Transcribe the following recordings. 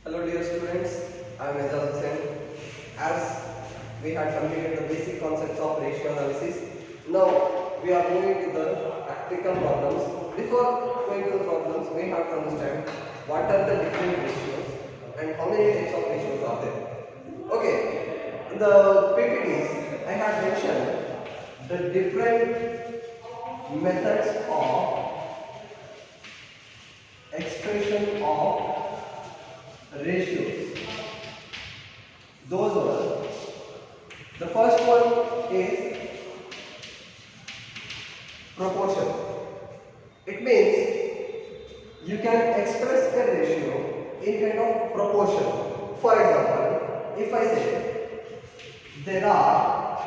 Hello dear students, I am Ajaz Hussain. As we had completed the basic concepts of ratio analysis, now we are moving to the practical problems. Before going to the problems, we have to understand what are the different ratios and how many types of ratios are there. Okay, in the PPTs I had mentioned the different methods of expression of ratios. Those were, the first one is proportion. It means you can express a ratio in kind of proportion. For example, if I say there are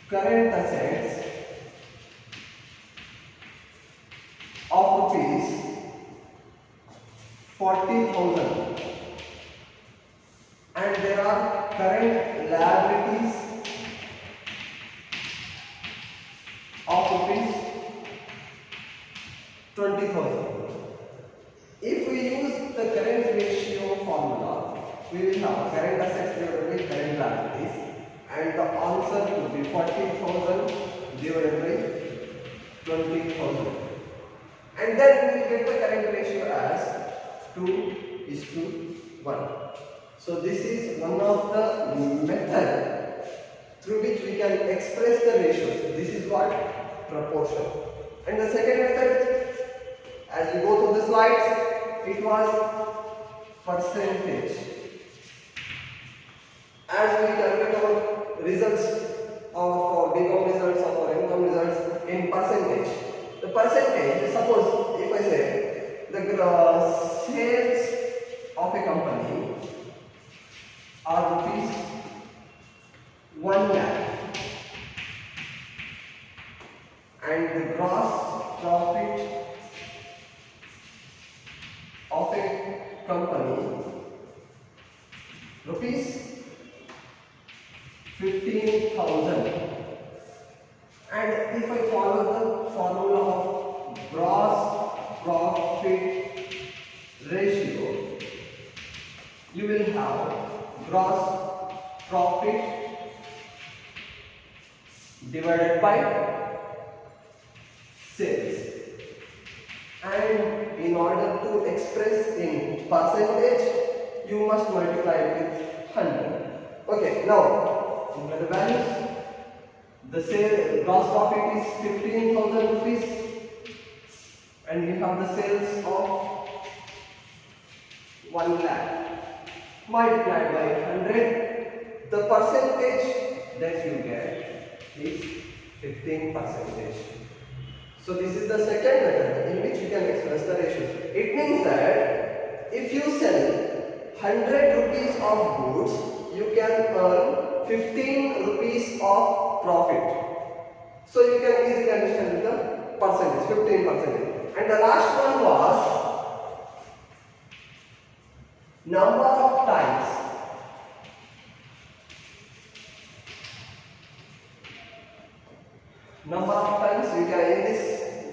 current assets of rupees 40,000 and there are current liabilities of rupees 20,000. If we use the current ratio formula, we will have current assets divided by current liabilities, and the answer would be 40,000 divided by 20,000. And then we will get the current ratio as 2:1. So this is one of the method through which we can express the ratios. This is what? Proportion. And the second method, as we go through the slides, it was percentage. As we calculate our results of our income results of our income results in percentage. The percentage, suppose if I say the sales of a company are rupees 1 lakh and the gross profit of a company rupees 15,000, and if I follow the formula of gross profit ratio, you will have gross profit divided by sales, and in order to express in percentage you must multiply it with 100. Okay, now what are the values? The sale gross profit is 15,000 rupees and you have the sales of 1 lakh multiplied by 100. The percentage that you get is 15%. So this is the second method in which you can express the ratios. It means that if you sell 100 rupees of goods, you can earn 15 rupees of profit. So you can easily understand the percentage, 15%. And the last one was number of times. Number of times you can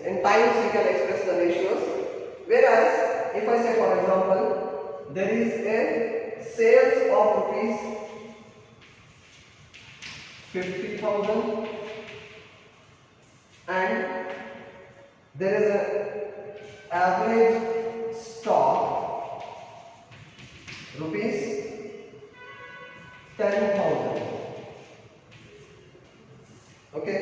in times you can express the ratios. Whereas if I say for example there is a sales of rupees 50,000 and there is a average stock rupees 10,000. Okay.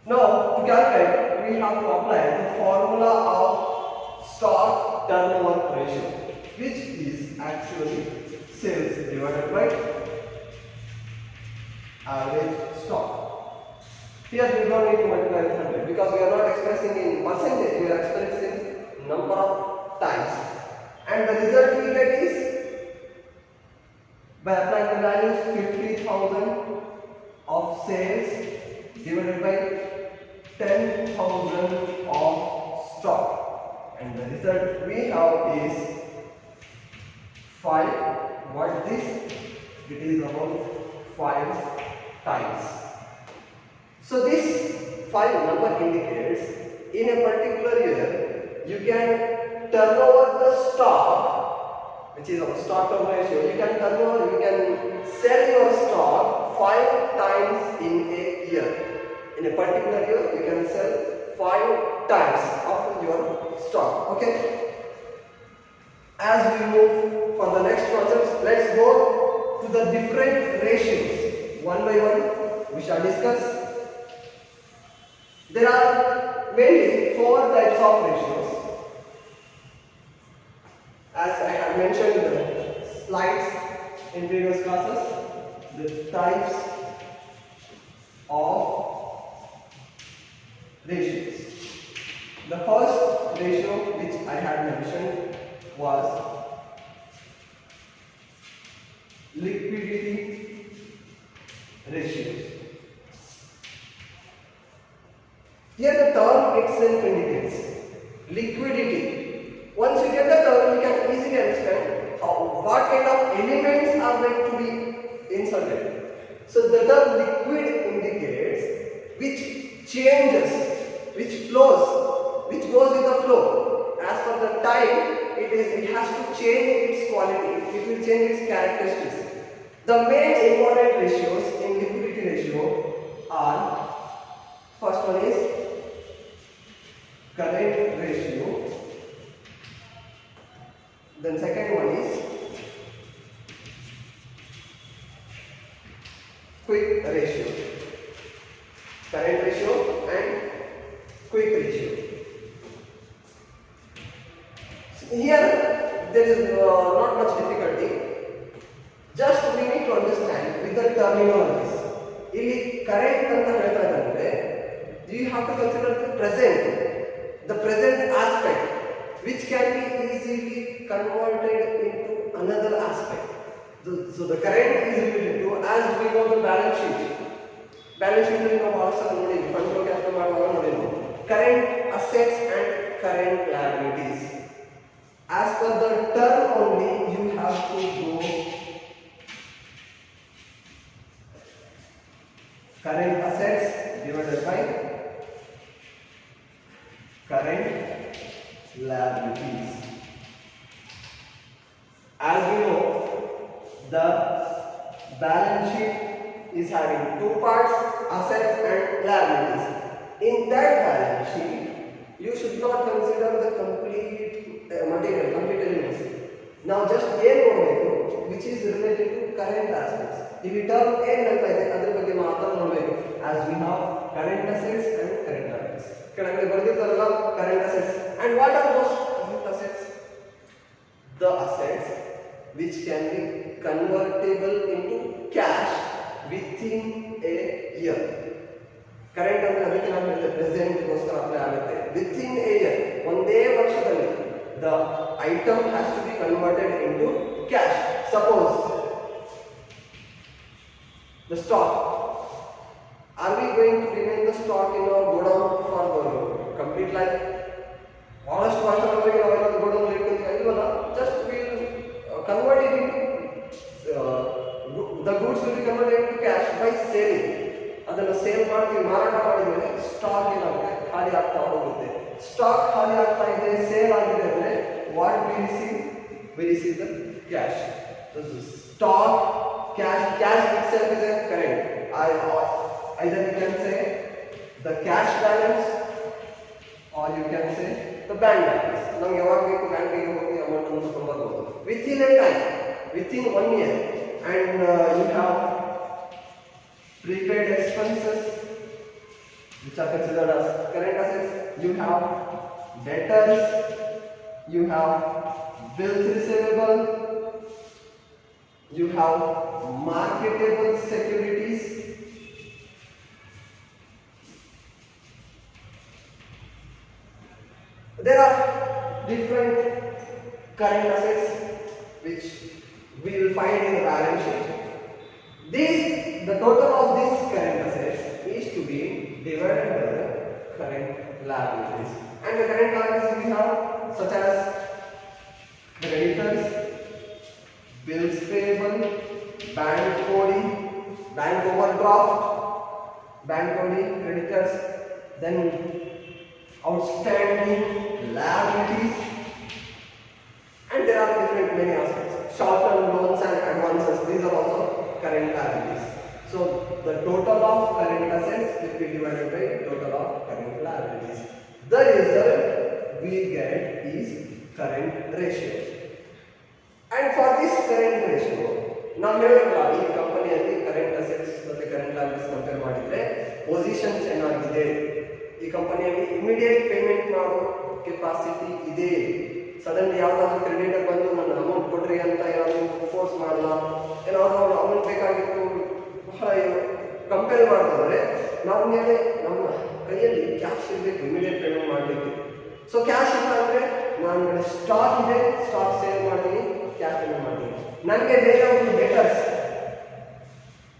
Now to calculate we have to apply the formula of stock turnover ratio, which is actually sales divided by average stock. Here we don't need to multiply with 100 because we are not expressing in percentage, we are expressing number of times, and the result we get is by applying the values 50,000 of sales divided by 10,000 of stock, and the result we have is 5. What is this? It is about 5 times. So this 5 number indicates in a particular year you can turn over the stock, which is our stock turnover ratio, you can turn over, you can sell your stock 5 times in a year. In a particular year, you can sell 5 times of your stock. Okay. As we move for the next concepts, let's go to the different ratios. One by one, we shall discuss. There are mainly 4 types of ratios. As I have mentioned in the slides in previous classes, the types of ratios. The first ratio which I had mentioned was liquidity ratios. Here the term itself indicates liquidity. Once you get the term, you can easily understand what kind of elements are going to be inserted. So the term liquid indicates which changes, which flows, which goes with the flow. As per the time, it has to change its quality, it will change its characteristics. The main important ratios in liquidity ratio are, first one is current ratio, then second one is quick ratio. Current ratio and quick ratio. So here there is not much difficulty. Just we need to understand with the terminologies. ಇಲ್ಲಿ current ಅಂತ ಹೇಳ್ತಾರಂದ್ರೆ you have to consider the present aspect, which can be easily converted into another aspect. So the current is related to, as we know, the balance sheet. Balance sheet we know also fund flow capital ಮಾಡುವಾಗ current assets and current liabilities. As per the term only, you have to go current assets divided by current liabilities. As we know, the balance sheet is having 2 parts, assets and liabilities. In that balance sheet, you should not consider the complete material, complete elements. Now just A ನೋಡಬೇಕು, which is related to current aspects. If you term A ಹೇಳ್ತಾ ಇದೆ, ಅದರ ಬಗ್ಗೆ ಮಾತ್ರ ನೋಡಬೇಕು. As we have current assets and current liabilities. ಕೆಳಗಡೆ ಬರೆದಿದ್ದಾರಲ್ಲ current assets. And what are those current assets? The assets which can be convertible into cash within a year. Current ಅಂದ್ರೆ ಅದಕ್ಕೆ ನಾನು ಹೇಳಿದೆ ಪ್ರೆಸೆಂಟ್ ಗೋಸ್ಕರ ಅಪ್ಲೈ ಆಗುತ್ತೆ. Within a year, ಒಂದೇ ವರ್ಷದಲ್ಲಿ the item has to be converted into cash. Suppose the stock, are we going to remain the stock in our godown for the complete life? ಬಹಳಷ್ಟು ವರ್ಷಗಳವರೆಗೆ ನಾವೆಲ್ಲ ಗೋಡೌನ್ ಇಟ್ಕೊಳ್ತೀವಿ ಇಲ್ವಲ್ಲ, just we'll convert it into the goods will be converted into cash by selling. ಅದನ್ನು sale ಮಾಡ್ತೀವಿ, ಮಾರಾಟ ಮಾಡಿದ್ರೆ stock ಏನಾಗುತ್ತೆ, ಖಾಲಿ ಆಗ್ತಾ ಹೋಗುತ್ತೆ. ಸ್ಟಾಕ್ ಖಾಲಿ ಆಗ್ತಾ ಇದೆ, ಸೇಲ್ ಆಗಿದೆ ಅಂದ್ರೆ what we receive the cash. So stock, cash itself is a current. Either you can say the cash balance or you can say the bank balance. ನಮಗೆ ಯಾವಾಗ ಬೇಕು ಬ್ಯಾಂಕಿಗೆ ಹೋಗಿ ಅಮೌಂಟ್ ಅನ್ನು ತಗೊಂಡು within a time, within 1 year, and you have prepaid expenses which are considered as current assets. You have debtors, you have bills receivable, you have marketable securities, there are different current assets which we will find in the balance sheet. The total of these current assets is to be divided by the current liabilities. And the current liabilities we have such as creditors, bills payable, bank OD, bank overdraft, bank OD, creditors, then outstanding liabilities, divided by total of current liabilities. The result we get is current ratio. And for this current ratio, ನಾವು ಹೇಳೋಲ್ಲ ಈ ಕಂಪನಿಯಲ್ಲಿ current assets ಮತ್ತೆ current liabilities compare ಮಾಡಿದ್ರೆ position ಚೆನ್ನಾಗಿದೆ, ಈ ಕಂಪನಿಯಲ್ಲಿ immediate payment ಮಾಡೋ ಕೆಪಾಸಿಟಿ ಇದೆ, ಸಡನ್ಲಿ ಯಾವ್ದಾದ್ರು ಕ್ರೆಡಿಟರ್ ಬಂದು ನನ್ನ ಅಮೌಂಟ್ ಕೊಡ್ರಿ ಅಂತ ಏನಾದ್ರು ಫೋರ್ಸ್ ಮಾಡಲ್ಲ, ಏನಾದ್ರು ಅವ್ರು ಅಮೌಂಟ್ ಬೇಕಾಗಿತ್ತು ಬಹಳ ಕಂಪೇರ್ ಮಾಡೋದಾದ್ರೆ ನಾವು ಮೇಲೆ ನಮ್ಮ ಕೈಯಲ್ಲಿ ಕ್ಯಾಶ್ ಇರಬೇಕು, ಇಮಿಡಿಯೇಟ್ ಪೇಮೆಂಟ್ ಮಾಡಲಿಕ್ಕೆ. ಸೊ ಕ್ಯಾಶ್ ಇಲ್ಲ ಅಂದರೆ ನಾನು ಸ್ಟಾಕ್ ಇದೆ, ಸ್ಟಾಕ್ ಸೇಲ್ ಮಾಡ್ತೀನಿ, ಕ್ಯಾಶ್ ಪೇಮೆಂಟ್ ಮಾಡ್ತೀನಿ. ನನಗೆ ಬೇರೆಯವರು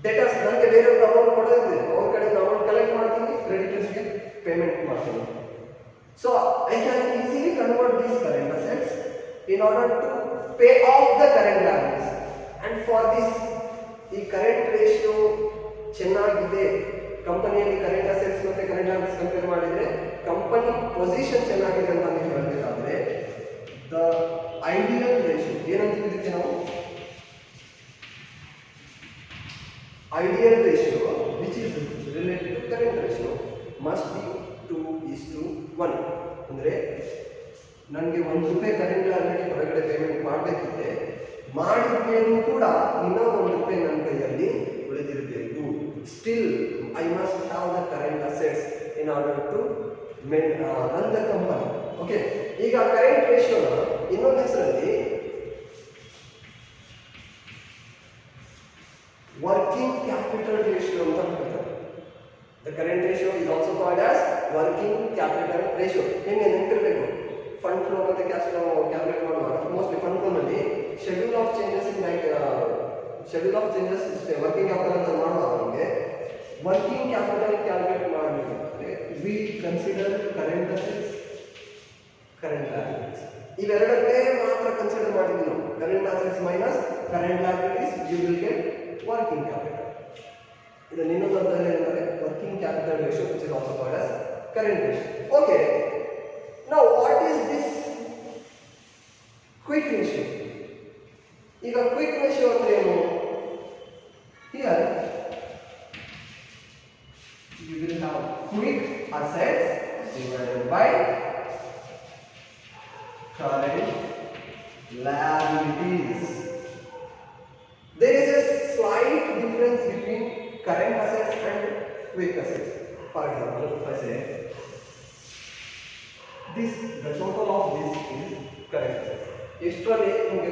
ಡೆಟರ್ಸ್ ನನಗೆ ಬೇರೆಯವ್ರಿಗೆ ಅಮೌಂಟ್ ಕೊಡೋದಿದೆ, ಅವ್ರ ಕಡೆ ಅಮೌಂಟ್ ಕಲೆಕ್ಟ್ ಮಾಡ್ತೀನಿ, ಕ್ರೆಡಿಟರ್ಸ್ಗೆ ಪೇಮೆಂಟ್ ಮಾಡ್ತೀನಿ. So I can easily convert these current assets in order to pay off the current liabilities. And for this ಈ ಕರೆಂಟ್ ರೇಷಿಯೋ ಚೆನ್ನಾಗಿದೆ, ಕಂಪನಿಯಲ್ಲಿ ಕರೆಂಟ್ ಅಸೆಟ್ಸ್ ಮತ್ತೆ ಕರೆಂಟ್ ಲಯಬಿಲಿಟೀಸ್ ಕಂಪೇರ್ ಮಾಡಿದ್ರೆ ಕಂಪನಿ ಪೊಸಿಷನ್ ಚೆನ್ನಾಗಿದೆ ಅಂತ ನೀವು ಹೇಳಬೇಕಾದ್ರೆ ದ ಐಡಿಯಲ್ ರೇಷಿಯೋ ಏನಂತ ಇದಕ್ಕೆ ನಾವು ideal ratio which is related to current ratio must be 2:1. ಅಂದರೆ ನನಗೆ ₹1 ಕರೆಂಟ್ ಲಯಬಿಲಿಟಿ ಹೊರಗಡೆ ಪೇಮೆಂಟ್ ಮಾಡಬೇಕಿದೆ, ಮಾಡಿದ್ಮೇಲೂ ಕೂಡ ಇನ್ನೂ ₹1 ನನ್ನ ಕೈಯಲ್ಲಿ ಉಳಿದಿರಬೇಕು. Still I must have the current assets in order to run the company. Okay, ಈಗ ಕರೆಂಟ್ ರೇಷಿಯೋನ ಇನ್ನೊಂದು ಹೆಸರಲ್ಲಿ ವರ್ಕಿಂಗ್ ಕ್ಯಾಪಿಟಲ್ ರೇಷಿಯೋ ಅಂತ ಹೇಳ್ತಾರೆ. The current ratio is also called as working capital ratio. ನಿಮಗೆ ನೆನಪಿರಬೇಕು, ಫಂಡ್ ಫ್ಲೋ ಮತ್ತು ಕ್ಯಾಶ್ ಫ್ಲೋ ಕ್ಯಾಲ್ಕುಲೇಟ್ ಮಾಡುವಾಗ ಮೋಸ್ಟ್ಲಿ ಫಂಡ್ ಫ್ಲೋನಲ್ಲಿ ಶೆಡ್ಯೂಲ್ ಆಫ್ ಚೇಂಜಸ್ ಇಷ್ಟೇ, ವರ್ಕಿಂಗ್ ಕ್ಯಾಪಿಟಲ್ ಅಂತ ಮಾಡುವಾಗ ನಮಗೆ ವರ್ಕಿಂಗ್ ಕ್ಯಾಪಿಟಲ್ ಕ್ಯಾಲ್ಕುಲೇಟ್ ಮಾಡಬೇಕಾದ್ರೆ we consider current assets, current liabilities ಇವೆರಡನ್ನೇ ಮಾತ್ರ ಕನ್ಸಿಡರ್ ಮಾಡಿದ್ವಿ ನಾವು. Current assets minus current liabilities you will get working capital. ಇದನ್ನು ಇನ್ನೊಂದು ಅರ್ಥದಲ್ಲಿ ಏನಂದರೆ working capital ratio which is also called as current ratio. Okay, now what is this quick ratio? ಈಗ quick ratio ಅಂದ್ರೆ ಏನು? Here you will have quick assets divided by current liabilities. There is a slight difference between current assets and quick assets. For example, if I say this, the total of this is current assets. Extra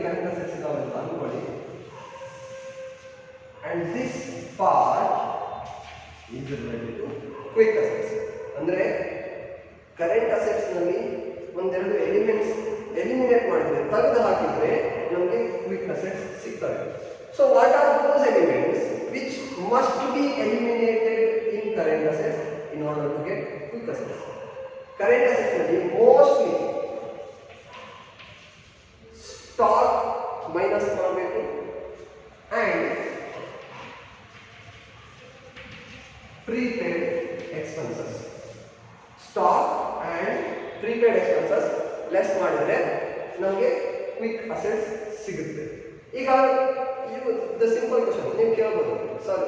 current assets is available, and this part is related to quick assets. ಅಂದರೆ current assets ನಲ್ಲಿ ಒಂದೆರಡು elements eliminate ಮಾಡಿದ್ರೆ, ತೆಗೆದು ಹಾಕಿದ್ರೆ ನಮಗೆ quick assets ಸಿಗ್ತವೆ. So what are those elements which must be eliminated in current assets in order to get quick assets? Current assets ನಲ್ಲಿ mostly stock minus ಮಾಡಬೇಕು and prepaid expenses. Stock and prepaid expenses less ಮಾಡಿದ್ರೆ ನಮಗೆ quick assets ಸಿಗುತ್ತೆ. ಈಗ the simple question ನೀವು ಕೇಳ್ಬೋದು, sir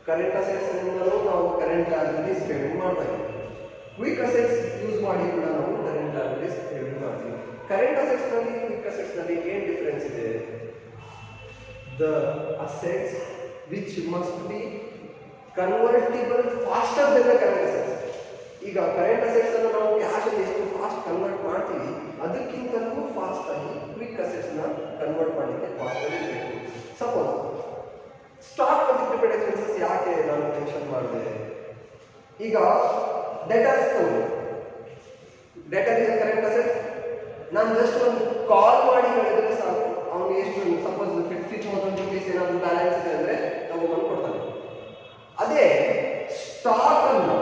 current assets ನಿಂದಲೂ ನಾವು ಕರೆಂಟ್ ಲಯಬಿಲಿಟೀಸ್ ಪೇಮೆಂಟ್ ಮಾಡ್ತಾ ಇದ್ದೀವಿ, ಕ್ವಿಕ್ ಅಸೆಟ್ಸ್ ಯೂಸ್ ಮಾಡಿ ಕೂಡ ನಾವು ಕರೆಂಟ್ ಲಯಬಿಲಿಟೀಸ್ ಪೇಮೆಂಟ್ ಮಾಡ್ತೀವಿ. ಕರೆಂಟ್ ಅಸೆಟ್ಸ್ ನಲ್ಲಿ ಕ್ವಿಕ್ ಅಸೆಟ್ಸ್ ನಲ್ಲಿ ಏನು ಡಿಫರೆನ್ಸ್ ಇದೆ? The assets which must B convertible faster then the current assets. ಈಗ ಕರೆಂಟ್ ಅಸೆಟ್ಸ್ ಅನ್ನು ನಾವು ಕ್ಯಾಶ್ ಅಲ್ಲಿ ಎಷ್ಟು ಫಾಸ್ಟ್ ಕನ್ವರ್ಟ್ ಮಾಡ್ತೀವಿ ಅದಕ್ಕಿಂತಲೂ ಫಾಸ್ಟ್ ಆಗಿ ಕ್ವಿಕ್ ಅಸೆಟ್ಸ್ ನ ಕನ್ವರ್ಟ್ ಮಾಡಲಿಕ್ಕೆ ಫಾಸ್ಟ್ ಆಗಿ ಬೇಕು. ಸಪೋಸ್ ಸ್ಟಾಕ್ ಮತ್ತು ಪ್ರಿಪೇಡ್ ಎಕ್ಸ್ಪೆನ್ಸಸ್ ಯಾಕೆ ನಾನು ಮೆನ್ಷನ್ ಮಾಡಿದೆ? ಈಗ debtors deter is current asset. ನಾನು ಜಸ್ಟ್ ಒಂದು ಕಾಲ್ ಮಾಡಿ ಹೇಳಿದ್ರೆ ಸಾಕು, ಅವ್ನಿಗೆ ಎಷ್ಟು ಸಪೋಸ್ 50,000 ರೂಪೀಸ್ ಏನಾದರೂ ಬ್ಯಾಲೆನ್ಸ್ ಇದೆ ಅಂದರೆ ತಗೊಂಡ್ಬಂದು ಕೊಡ್ತಾನೆ. ಅದೇ ಸ್ಟಾಕ್ ಅನ್ನು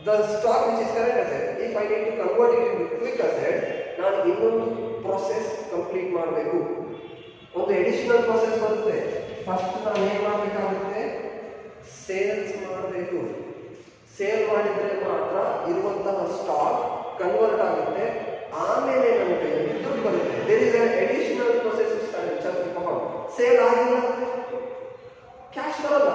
the stock which is current asset, if I need to convert it into quick asset, ನಾನು ಇನ್ನೊಂದು ಪ್ರೊಸೆಸ್ ಕಂಪ್ಲೀಟ್ ಮಾಡಬೇಕು. ಒಂದು ಎಡಿಷನಲ್ ಪ್ರೊಸೆಸ್ ಬರುತ್ತೆ. ಫಸ್ಟ್ ನಾನು ಏನು ಮಾಡಬೇಕಾಗುತ್ತೆ? ಸೇಲ್ಸ್ ಮಾಡಬೇಕು. ಸೇಲ್ ಮಾಡಿದರೆ ಮಾತ್ರ ಇರುವಂತಹ ಸ್ಟಾಕ್ ಕನ್ವರ್ಟ್ ಆಗುತ್ತೆ, ಆಮೇಲೆ ನನ್ನ ಕೈಯಲ್ಲಿ ದುಡ್ಡು ಬರುತ್ತೆ. There is an additional process sale ಆಗಿಲ್ಲ ಕ್ಯಾಶ್ ಬರಲ್ಲ.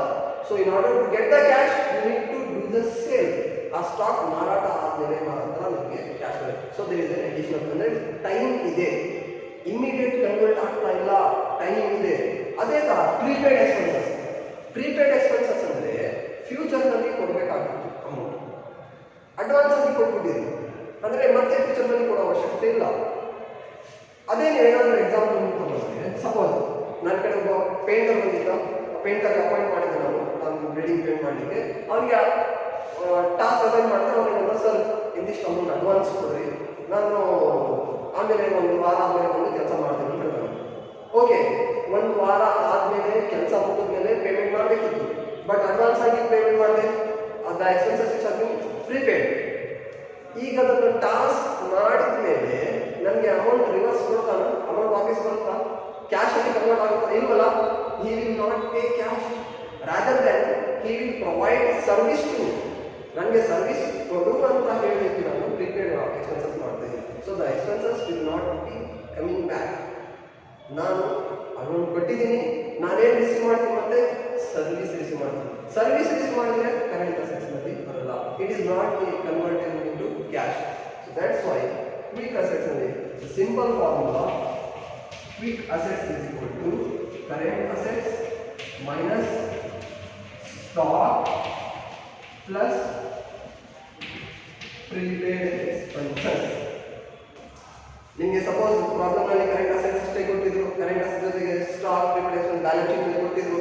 So in order to get the cash, you need to do is a sale. ಆ ಸ್ಟಾಕ್ ಮಾರಾಟ ಆದ್ಮೇಲೆ ಮಾತ್ರ ನಮಗೆ ಕ್ಯಾಶ್ ಬರುತ್ತೆ. So there is an additional ಅಂದ್ರೆ ಟೈಮ್ ಇದೆ, ಇಮಿಡಿಯೇಟ್ ಕನ್ವರ್ಟ್ ಆಗ್ತಾ ಇಲ್ಲ, ಟೈಮ್ ಇದೆ. ಅದೇ ತರ ಪ್ರೀಪೇಡ್ ಎಕ್ಸ್ಪೆನ್ಸಸ್. ಪ್ರೀಪೇಡ್ ಎಕ್ಸ್ಪೆನ್ಸಸ್ ಅಂದ್ರೆ ಫ್ಯೂಚರ್ ನಲ್ಲಿ ಕೊಡಬೇಕಾಗುತ್ತೆ ಅಮೌಂಟ್, ಅಡ್ವಾನ್ಸ್ ಆಗಿ ಕೊಟ್ಬಿಟ್ಟಿರಿ ಅಂದ್ರೆ ಮತ್ತೆ ಫ್ಯೂಚರ್ ನಲ್ಲಿ ಕೊಡೋ ಅವಶ್ಯಕತೆ ಇಲ್ಲ. ಅದೇ ಏನಾದರೂ ಎಕ್ಸಾಂಪಲ್ ತಗೊಂಡ್ರೆ, ಸಪೋಸ್ ನನ್ನ ಕಡೆ ಒಬ್ಬ ಪೇಂಟರ್ ಬಂದಿದ್ದ, ಪೇಂಟರ್ಗೆ ಅಪಾಯಿಂಟ್ ಮಾಡಿದ್ದೆ ನಾನು ಬಿಲ್ಡಿಂಗ್ ಪೇಂಟ್ ಮಾಡಲಿಕ್ಕೆ. ಅವನಿಗೆ ಟಾಸ್ಕ್ ಅಸೈನ್ ಮಾಡ್ತಾರೆ. ಅವನಿಗೆ ಸರ್ ಇಂದಿಷ್ಟು ಅಮೌಂಟ್ ಅಡ್ವಾನ್ಸ್ ಕೊಡ್ರಿ, ನಾನು ಆಮೇಲೆ ಒಂದು ವಾರ ಆದಮೇಲೆ ಬಂದು ಕೆಲಸ ಮಾಡ್ತೀನಿ ಅಂತ ಹೇಳ್ತಾನೆ. ಓಕೆ, ಒಂದು ವಾರ ಆದಮೇಲೆ ಕೆಲಸ ಮುಗಿದ್ಮೇಲೆ ಪೇಮೆಂಟ್ ಮಾಡಬೇಕಿತ್ತು, ಬಟ್ ಅಡ್ವಾನ್ಸ್ ಆಗಿ ಪೇಮೆಂಟ್ ಮಾಡಿದೆ, the expenses which are been prepaid. ಈಗ ಅದನ್ನು ಟಾಸ್ಕ್ ಮಾಡಿದ ಮೇಲೆ ನನಗೆ ಅಮೌಂಟ್ ರಿವರ್ಸ್ ಕೊಡ್ತಾನೆ, ಅಮೌಂಟ್ ವಾಪಸ್ ಬರುತ್ತಾ, ಕ್ಯಾಶ್ ಆಗಿ ಕನ್ವರ್ಟ್ ಆಗುತ್ತಾ? ಇಲ್ವಲ್ಲ. He will not pay cash, rather than he will provide service to. ನನಗೆ ಸರ್ವಿಸ್ ಕೊಡು ಅಂತ ಹೇಳಲಿಕ್ಕೆ ನಾನು ಪ್ರೀಪೇಡ್ ಎಕ್ಸ್ಪೆನ್ಸಸ್ ಮಾಡ್ತೀನಿ. So the expenses will not be coming back. ನಾನು ಅಮೌಂಟ್ ಕೊಟ್ಟಿದ್ದೀನಿ, ನಾನೇನು ರಿಸೀವ್ ಮಾಡ್ತೀನಿ, ಮತ್ತೆ ಸರ್ವಿಸ್ ರಿಸೀವ್ ಮಾಡ್ತೀನಿ. ಸರ್ವಿಸ್ ರಿಸೀವ್ ಮಾಡಿದ್ರೆ ಕರೆಂಟ್ ಅಸೆಟ್ಸ್ ನಲ್ಲಿ ಬರಲ್ಲ. It is not converted into cash. So that's why quick assets ನಲ್ಲಿ simple formula, quick assets is equal to current assets minus stock plus prepaid expenses. ನಿಮಗೆ suppose problem ನಲ್ಲಿ current assets ಅಷ್ಟೇ ಕೊಟ್ಟಿದ್ರು, current assets ಜೊತೆಗೆ stock prepaid expense balance sheet ಕೊಟ್ಟಿದ್ರು,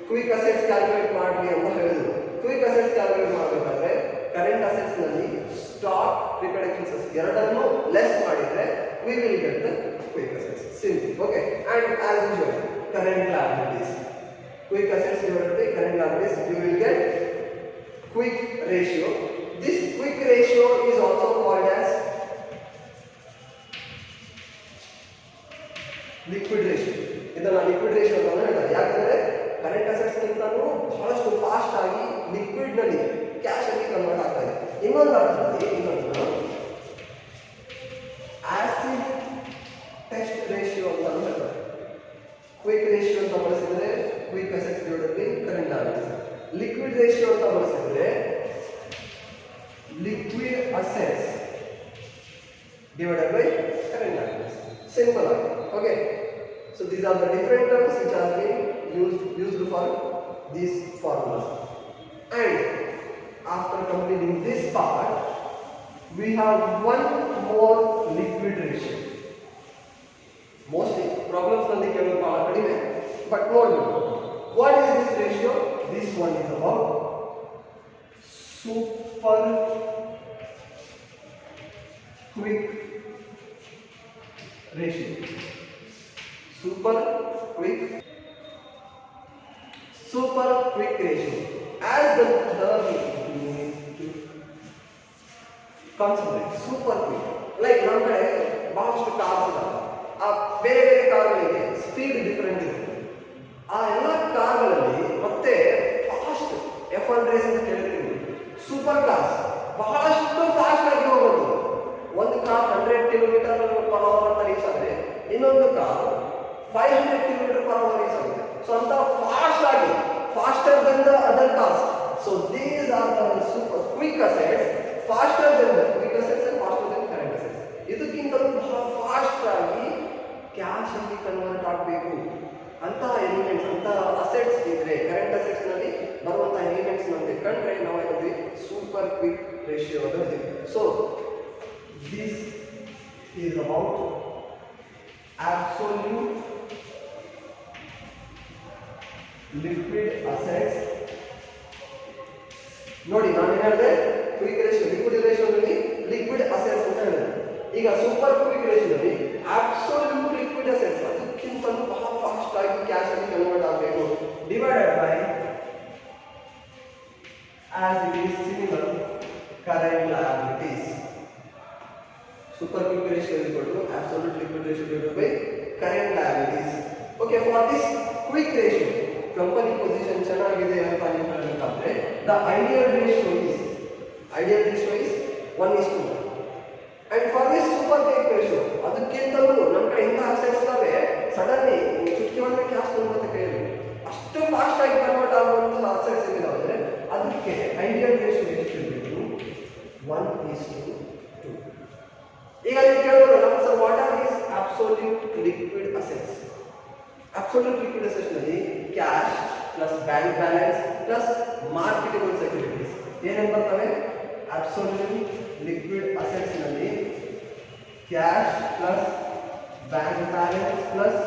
quick assets calculate ಮಾಡಿ ಅಂತ ಹೇಳಿದ್ರು. ಕ್ವಿಕ್ ಅಸೆಟ್ಸ್ ಕ್ಯಾಲ್ಕುಲೇಟ್ ಮಾಡಬೇಕಾದ್ರೆ ಕರೆಂಟ್ ಅಸೆಟ್ಸ್ ನಲ್ಲಿ ಸ್ಟಾಕ್ ಪ್ರೀಪೇಡ್ ಎಕ್ಸ್ಪೆನ್ಸಸ್ ಎರಡನ್ನೂ ಲೆಸ್ ಮಾಡಿದ್ರೆ we will get the quick assets. Simple. Okay. And as usual, current liabilities. Quick assets divided by current liabilities, you will get quick ratio. This quick ratio is also called as liquid ratio. ಇದನ್ನ liquid ratio ಅಂತ ಹೇಳ್ತಾರೆ. ಯಾಕಂದ್ರೆ current assets ಗಿಂತಲೂ ಬಹಳಷ್ಟು fast ಆಗಿ liquid ನಲ್ಲಿ cash ಆಗಿ convert ಆಗ್ತಾ ಇದೆ. ಇನ್ನೊಂದು ಅರ್ಥದಲ್ಲಿ ಇನ್ನೊಂದು ಆಸಿಡ್ ಟೆಸ್ಟ್ ರೇಷಿಯೋ ಅಂತ ಹೇಳ್ತಾರೆ. ಕ್ವಿಕ್ ರೇಷಿಯೋ ಅಂತ ಬಳಸಿದ್ರೆ quick assets divided by current liabilities. Liquid ratio ಅಂತ ಬಳಸಿದ್ರೆ liquid assets divided by current liabilities. Simple ಆಗಿ. Okay, so these are the different terms which are being used for these formulas. And after completing this part, we have one more liquid ratio. Mostly problems ನಲ್ಲಿ ಕೆಲವು ಬಹಳ ಕಡಿಮೆ, but ನೋಡಬೇಕು. What is this ratio? This one is about super quick ratio. Super quick ratio. As the term concentrate, super quick. Like ನಮ್ಮ ಕಡೆ ಬಹಳಷ್ಟು cars ಇದಾವೆ. ಆ ಬೇರೆ ಬೇರೆ ಕಾರ್ಗಳಿಗೆ ಸ್ಪೀಡ್ ಡಿಫರೆಂಟ್ ಇರುತ್ತೆ. ಆ ಎಲ್ಲ ಕಾರ್ಗಳಲ್ಲಿ ಮತ್ತೆ ಫಾಸ್ಟ್ F1 ರೇಸ್ ಅಂತ ಕೇಳಿರ್ತೀವಿ. ಸೂಪರ್ ಕಾರ್ಸ್ ಬಹಳಷ್ಟು ಫಾಸ್ಟ್ ಆಗಿ ಹೋಗೋದು. ಒಂದು ಕಾರ್ 100 ಕಿಲೋಮೀಟರ್ ಪರ್ ಅವರ್ ಅಂತ ರೀಚ್ ಆದರೆ ಇನ್ನೊಂದು car 500 kilometre per hour reach ಆಗುತ್ತೆ. ಸೊ ಅಂತ ಫಾಸ್ಟ್ ಆಗಿ, faster than the other cars. So these are the super quick assets, faster than the quick assets and faster than current assets. ಇದಕ್ಕಿಂತಲೂ ಬಹಳ fast ಆಗಿ cash ಆಗಿ convert ಆಗಬೇಕು ಅಂತ elements, ಅಂತ ಅಸೆಟ್ಸ್ ಇದ್ರೆ, ಕರೆಂಟ್ ಅಸೆಟ್ಸ್ ನಲ್ಲಿ ಬರುವಂತ ಎಲಿಮೆಂಟ್ಸ್ ನಮಗೆ ಕಂಡ್ರೆ ನಾವು ಏನಂದ್ರೆ ಸೂಪರ್ ಕ್ವಿಕ್ ರೇಷಿಯೋ ಅಂತ ಹೇಳ್ತೀವಿ. So this is about absolute liquid assets. ನೋಡಿ ನಾನು ಹೇಳಿದೆ ಕ್ವಿಕ್ ರೇಷಿಯೋ, ಲಿಕ್ವಿಡ್ ರೇಷಿಯೋದಲ್ಲಿ ಲಿಕ್ವಿಡ್ ಅಸೆಟ್ಸ್ ಅಂತ ಹೇಳಿದೆ. ಈಗ ಸೂಪರ್ ಕ್ವಿಕ್ ರೇಷಿಯೋದಲ್ಲಿ ಅಬ್ಸಲ್ಯೂಟ್ ಲಿಕ್ವಿಡ್ ಅಸೆಟ್ಸ್, ಅದಕ್ಕಿಂತಲೂ ಬಹಳ ಫಾಸ್ಟ್ ಆಗಿ ಕ್ಯಾಶ್ ಆಗಿ ಕನ್ವರ್ಟ್ ಆಗಬೇಕು, divided by as it is similar current liabilities. Super quick ratio is equal to absolute liquid ratio divided by current liabilities. Okay, for this quick ratio, company position ಚೆನ್ನಾಗಿದೆ ಅಂತ ನೀವು ಹೇಳಬೇಕಾದ್ರೆ the ideal ratio is 1:1. And for this super quick ratio, ಅದಕ್ಕಿಂತಲೂ ನಮ್ಮ ಕಡೆ ಇಂಥ assets ಇದಾವೆ, suddenly Chutki ಒಳಗೆ ಕ್ಯಾಶ್ ಬಂದ್ಬಿಡುತ್ತೆ ಕೈಯಲ್ಲಿ, ಅಷ್ಟು ಫಾಸ್ಟ್ ಆಗಿ ಕನ್ವರ್ಟ್ ಆಗುವಂತಹ ಅಸೆಟ್ಸ್ ಏನಿದಾವೆ ಅದಕ್ಕಿಂತ ಅದಕ್ಕೆ ಐಡಿಯಲ್ ರೇಷಿಯೋ ಎಷ್ಟಿರಬೇಕು 1:2. ಈಗ ನೀವು ಕೇಳೋದಲ್ಲ sir what are these absolute liquid assets. Absolute liquid assets ನಲ್ಲಿ cash plus bank balance plus marketable securities ಏನೇನು ಬರ್ತವೆ? ಅಬ್ಸಲ್ಯೂಟ್ ಲಿಕ್ವಿಡ್ ಅಸೆಟ್ಸ್ ನಲ್ಲಿ cash plus bank balance plus